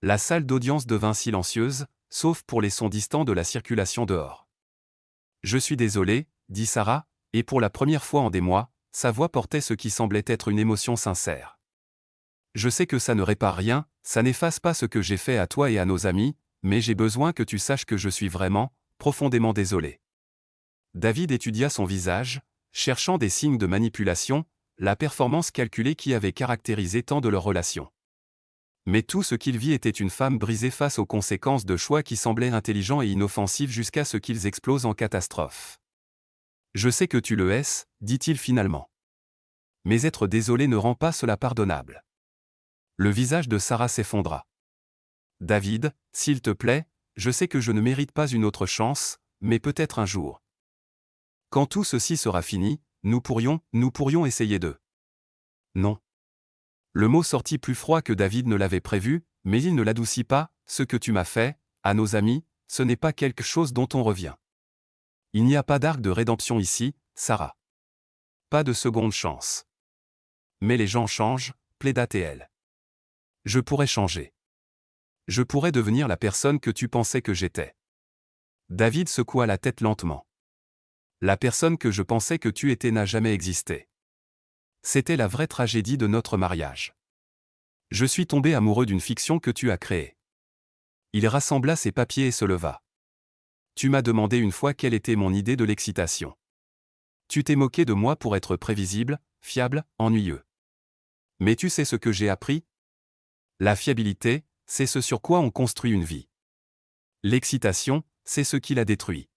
La salle d'audience devint silencieuse, sauf pour les sons distants de la circulation dehors. « Je suis désolé, dit Sarah, et pour la première fois en des mois, sa voix portait ce qui semblait être une émotion sincère. « Je sais que ça ne répare rien, ça n'efface pas ce que j'ai fait à toi et à nos amis, mais j'ai besoin que tu saches que je suis vraiment, profondément désolé. » David étudia son visage, cherchant des signes de manipulation, la performance calculée qui avait caractérisé tant de leur relation. Mais tout ce qu'il vit était une femme brisée face aux conséquences de choix qui semblaient intelligents et inoffensifs jusqu'à ce qu'ils explosent en catastrophe. « Je sais que tu le hais, dit-il finalement. Mais être désolé ne rend pas cela pardonnable. » Le visage de Sarah s'effondra. « David, s'il te plaît, je sais que je ne mérite pas une autre chance, mais peut-être un jour. Quand tout ceci sera fini, nous pourrions essayer de... » Non. Le mot sortit plus froid que David ne l'avait prévu, mais il ne l'adoucit pas. « Ce que tu m'as fait, à nos amis, ce n'est pas quelque chose dont on revient. Il n'y a pas d'arc de rédemption ici, Sarah. Pas de seconde chance. Mais les gens changent, plaida-t-elle. Je pourrais changer. Je pourrais devenir la personne que tu pensais que j'étais. » David secoua la tête lentement. « La personne que je pensais que tu étais n'a jamais existé. C'était la vraie tragédie de notre mariage. Je suis tombé amoureux d'une fiction que tu as créée. » Il rassembla ses papiers et se leva. « Tu m'as demandé une fois quelle était mon idée de l'excitation. Tu t'es moqué de moi pour être prévisible, fiable, ennuyeux. Mais tu sais ce que j'ai appris ? La fiabilité, c'est ce sur quoi on construit une vie. L'excitation, c'est ce qui la détruit. »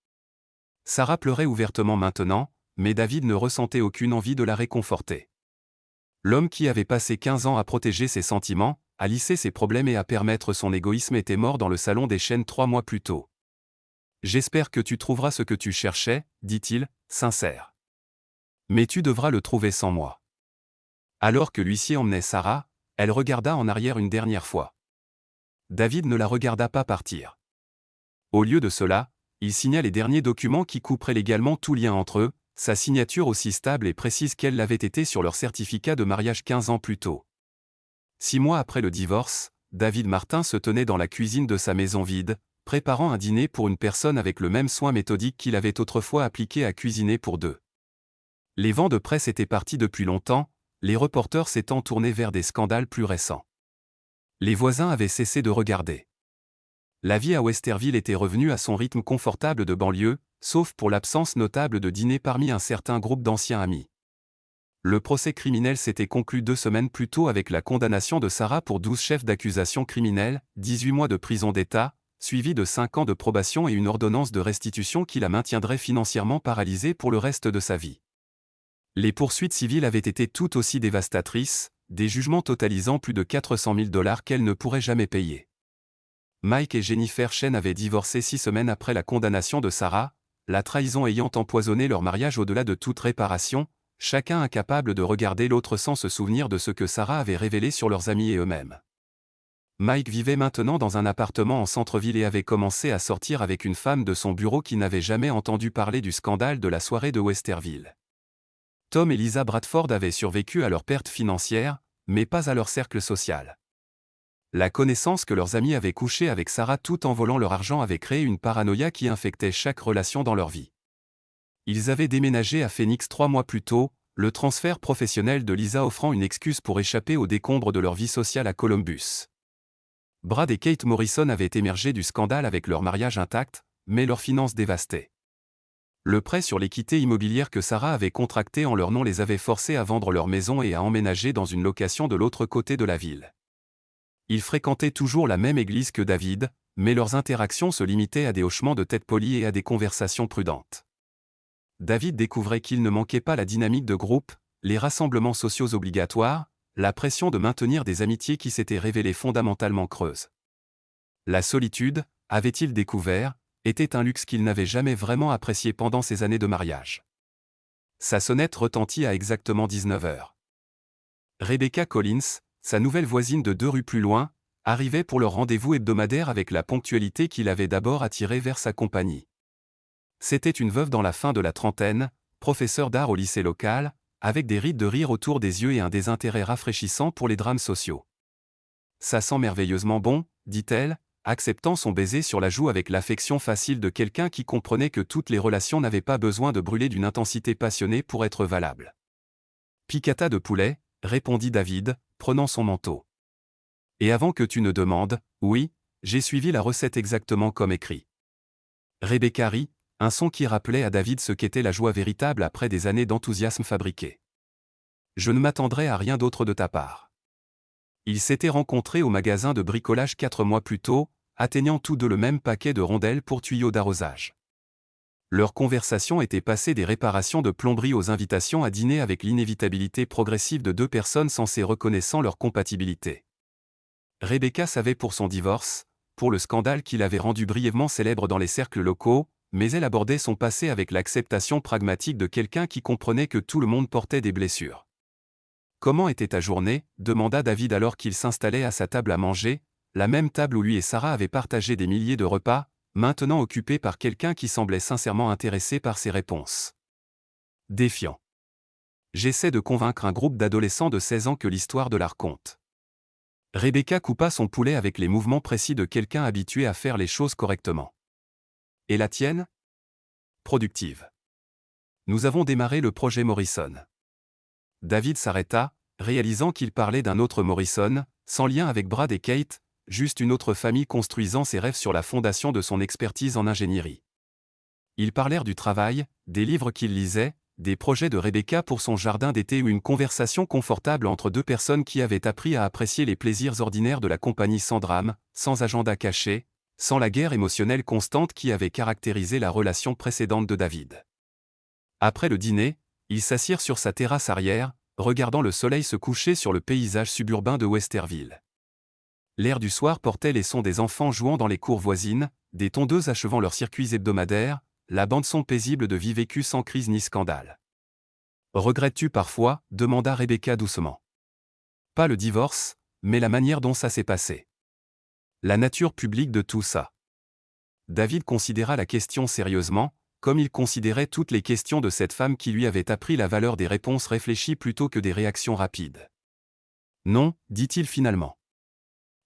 Sarah pleurait ouvertement maintenant, mais David ne ressentait aucune envie de la réconforter. L'homme qui avait passé 15 ans à protéger ses sentiments, à lisser ses problèmes et à permettre son égoïsme était mort dans le salon des chênes 3 mois plus tôt. « J'espère que tu trouveras ce que tu cherchais, dit-il, sincère. Mais tu devras le trouver sans moi. » Alors que l'huissier emmenait Sarah, elle regarda en arrière une dernière fois. David ne la regarda pas partir. Au lieu de cela, il signa les derniers documents qui couperaient légalement tout lien entre eux, sa signature aussi stable et précise qu'elle l'avait été sur leur certificat de mariage 15 ans plus tôt. 6 mois après le divorce, David Martin se tenait dans la cuisine de sa maison vide, préparant un dîner pour une personne avec le même soin méthodique qu'il avait autrefois appliqué à cuisiner pour deux. Les vents de presse étaient partis depuis longtemps, les reporters s'étant tournés vers des scandales plus récents. Les voisins avaient cessé de regarder. La vie à Westerville était revenue à son rythme confortable de banlieue, sauf pour l'absence notable de dîner parmi un certain groupe d'anciens amis. Le procès criminel s'était conclu 2 semaines plus tôt avec la condamnation de Sarah pour 12 chefs d'accusation criminels, 18 mois de prison d'État, suivi de 5 ans de probation et une ordonnance de restitution qui la maintiendrait financièrement paralysée pour le reste de sa vie. Les poursuites civiles avaient été tout aussi dévastatrices, des jugements totalisant plus de 400 000 $ qu'elle ne pourrait jamais payer. Mike et Jennifer Chen avaient divorcé 6 semaines après la condamnation de Sarah, la trahison ayant empoisonné leur mariage au-delà de toute réparation, chacun incapable de regarder l'autre sans se souvenir de ce que Sarah avait révélé sur leurs amis et eux-mêmes. Mike vivait maintenant dans un appartement en centre-ville et avait commencé à sortir avec une femme de son bureau qui n'avait jamais entendu parler du scandale de la soirée de Westerville. Tom et Lisa Bradford avaient survécu à leur perte financière, mais pas à leur cercle social. La connaissance que leurs amis avaient couché avec Sarah tout en volant leur argent avait créé une paranoïa qui infectait chaque relation dans leur vie. Ils avaient déménagé à Phoenix 3 mois plus tôt, le transfert professionnel de Lisa offrant une excuse pour échapper aux décombres de leur vie sociale à Columbus. Brad et Kate Morrison avaient émergé du scandale avec leur mariage intact, mais leurs finances dévastées. Le prêt sur l'équité immobilière que Sarah avait contracté en leur nom les avait forcés à vendre leur maison et à emménager dans une location de l'autre côté de la ville. Ils fréquentaient toujours la même église que David, mais leurs interactions se limitaient à des hochements de tête polis et à des conversations prudentes. David découvrait qu'il ne manquait pas la dynamique de groupe, les rassemblements sociaux obligatoires, la pression de maintenir des amitiés qui s'étaient révélées fondamentalement creuses. La solitude, avait-il découvert, était un luxe qu'il n'avait jamais vraiment apprécié pendant ses années de mariage. Sa sonnette retentit à exactement 19 heures. Rebecca Collins, sa nouvelle voisine de 2 rues plus loin, arrivait pour leur rendez-vous hebdomadaire avec la ponctualité qui l'avait d'abord attiré vers sa compagnie. C'était une veuve dans la fin de la trentaine, professeure d'art au lycée local, avec des rides de rire autour des yeux et un désintérêt rafraîchissant pour les drames sociaux. « Ça sent merveilleusement bon », dit-elle, acceptant son baiser sur la joue avec l'affection facile de quelqu'un qui comprenait que toutes les relations n'avaient pas besoin de brûler d'une intensité passionnée pour être valables. « Piccata de poulet », répondit David, prenant son manteau. « Et avant que tu ne demandes, oui, j'ai suivi la recette exactement comme écrit. » Rebecca rit, un son qui rappelait à David ce qu'était la joie véritable après des années d'enthousiasme fabriqué. « Je ne m'attendrai à rien d'autre de ta part. » Ils s'étaient rencontrés au magasin de bricolage 4 mois plus tôt, atteignant tous deux le même paquet de rondelles pour tuyaux d'arrosage. Leur conversation était passée des réparations de plomberie aux invitations à dîner avec l'inévitabilité progressive de 2 personnes censées reconnaissant leur compatibilité. Rebecca savait pour son divorce, pour le scandale qui l'avait rendu brièvement célèbre dans les cercles locaux, mais elle abordait son passé avec l'acceptation pragmatique de quelqu'un qui comprenait que tout le monde portait des blessures. « Comment était ta journée » demanda David alors qu'il s'installait à sa table à manger, la même table où lui et Sarah avaient partagé des milliers de repas, maintenant occupé par quelqu'un qui semblait sincèrement intéressé par ses réponses. Défiant. « J'essaie de convaincre un groupe d'adolescents de 16 ans que l'histoire de la raconte. » Rebecca coupa son poulet avec les mouvements précis de quelqu'un habitué à faire les choses correctement. « Et la tienne ?» Productive. Nous avons démarré le projet Morrison. David s'arrêta, réalisant qu'il parlait d'un autre Morrison, sans lien avec Brad et Kate, juste une autre famille construisant ses rêves sur la fondation de son expertise en ingénierie. Ils parlèrent du travail, des livres qu'ils lisaient, des projets de Rebecca pour son jardin d'été ou une conversation confortable entre 2 personnes qui avaient appris à apprécier les plaisirs ordinaires de la compagnie sans drame, sans agenda caché, sans la guerre émotionnelle constante qui avait caractérisé la relation précédente de David. Après le dîner, ils s'assirent sur sa terrasse arrière, regardant le soleil se coucher sur le paysage suburbain de Westerville. L'air du soir portait les sons des enfants jouant dans les cours voisines, des tondeuses achevant leurs circuits hebdomadaires, la bande-son paisible de vie vécue sans crise ni scandale. « Regrettes-tu parfois » demanda Rebecca doucement. « Pas le divorce, mais la manière dont ça s'est passé. La nature publique de tout ça. » David considéra la question sérieusement, comme il considérait toutes les questions de cette femme qui lui avait appris la valeur des réponses réfléchies plutôt que des réactions rapides. « Non, dit-il finalement.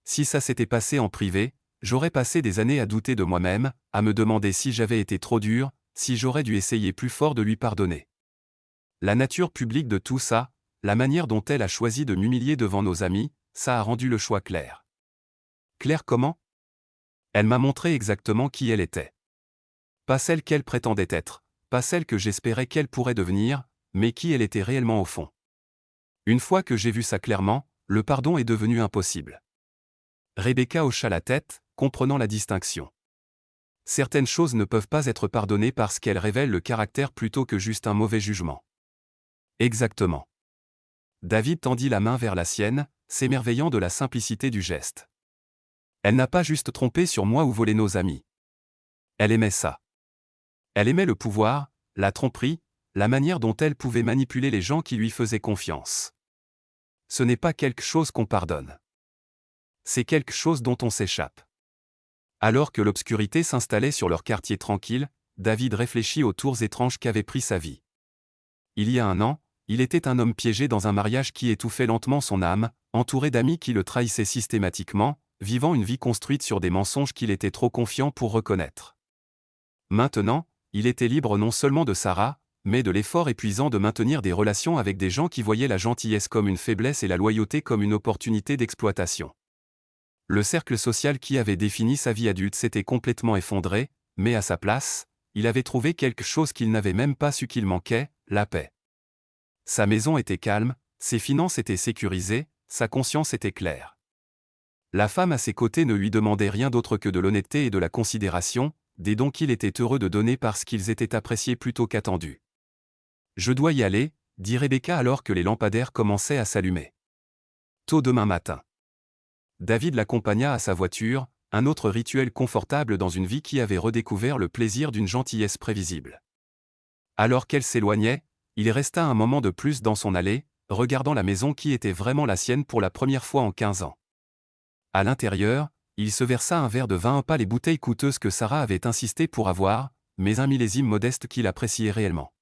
Si ça s'était passé en privé, j'aurais passé des années à douter de moi-même, à me demander si j'avais été trop dur, si j'aurais dû essayer plus fort de lui pardonner. La nature publique de tout ça, la manière dont elle a choisi de m'humilier devant nos amis, ça a rendu le choix clair. » Clair comment ? Elle m'a montré exactement qui elle était. Pas celle qu'elle prétendait être, pas celle que j'espérais qu'elle pourrait devenir, mais qui elle était réellement au fond. Une fois que j'ai vu ça clairement, le pardon est devenu impossible. Rebecca hocha la tête, comprenant la distinction. Certaines choses ne peuvent pas être pardonnées parce qu'elles révèlent le caractère plutôt que juste un mauvais jugement. Exactement. David tendit la main vers la sienne, s'émerveillant de la simplicité du geste. Elle n'a pas juste trompé sur moi ou volé nos amis. Elle aimait ça. Elle aimait le pouvoir, la tromperie, la manière dont elle pouvait manipuler les gens qui lui faisaient confiance. Ce n'est pas quelque chose qu'on pardonne. C'est quelque chose dont on s'échappe. Alors que l'obscurité s'installait sur leur quartier tranquille, David réfléchit aux tours étranges qu'avait pris sa vie. Il y a un an, il était un homme piégé dans un mariage qui étouffait lentement son âme, entouré d'amis qui le trahissaient systématiquement, vivant une vie construite sur des mensonges qu'il était trop confiant pour reconnaître. Maintenant, il était libre non seulement de Sarah, mais de l'effort épuisant de maintenir des relations avec des gens qui voyaient la gentillesse comme une faiblesse et la loyauté comme une opportunité d'exploitation. Le cercle social qui avait défini sa vie adulte s'était complètement effondré, mais à sa place, il avait trouvé quelque chose qu'il n'avait même pas su qu'il manquait, la paix. Sa maison était calme, ses finances étaient sécurisées, sa conscience était claire. La femme à ses côtés ne lui demandait rien d'autre que de l'honnêteté et de la considération, des dons qu'il était heureux de donner parce qu'ils étaient appréciés plutôt qu'attendus. « Je dois y aller », dit Rebecca alors que les lampadaires commençaient à s'allumer. Tôt demain matin. David l'accompagna à sa voiture, un autre rituel confortable dans une vie qui avait redécouvert le plaisir d'une gentillesse prévisible. Alors qu'elle s'éloignait, il resta un moment de plus dans son allée, regardant la maison qui était vraiment la sienne pour la première fois en 15 ans. À l'intérieur, il se versa un verre de vin, pas les bouteilles coûteuses que Sarah avait insisté pour avoir, mais un millésime modeste qu'il appréciait réellement.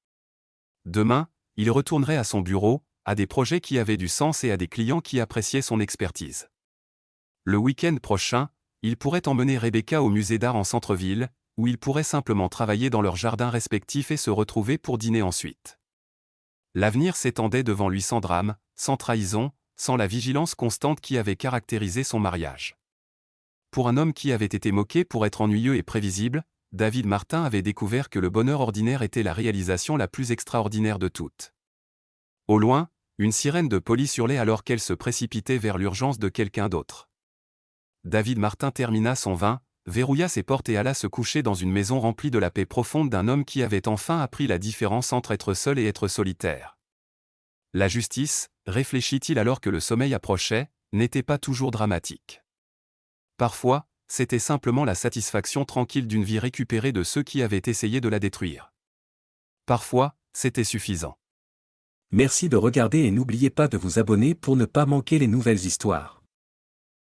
Demain, il retournerait à son bureau, à des projets qui avaient du sens et à des clients qui appréciaient son expertise. Le week-end prochain, il pourrait emmener Rebecca au musée d'art en centre-ville, où ils pourraient simplement travailler dans leurs jardins respectifs et se retrouver pour dîner ensuite. L'avenir s'étendait devant lui sans drame, sans trahison, sans la vigilance constante qui avait caractérisé son mariage. Pour un homme qui avait été moqué pour être ennuyeux et prévisible, David Martin avait découvert que le bonheur ordinaire était la réalisation la plus extraordinaire de toutes. Au loin, une sirène de police hurlait alors qu'elle se précipitait vers l'urgence de quelqu'un d'autre. David Martin termina son vin, verrouilla ses portes et alla se coucher dans une maison remplie de la paix profonde d'un homme qui avait enfin appris la différence entre être seul et être solitaire. La justice, réfléchit-il alors que le sommeil approchait, n'était pas toujours dramatique. Parfois, c'était simplement la satisfaction tranquille d'une vie récupérée de ceux qui avaient essayé de la détruire. Parfois, c'était suffisant. Merci de regarder et n'oubliez pas de vous abonner pour ne pas manquer les nouvelles histoires.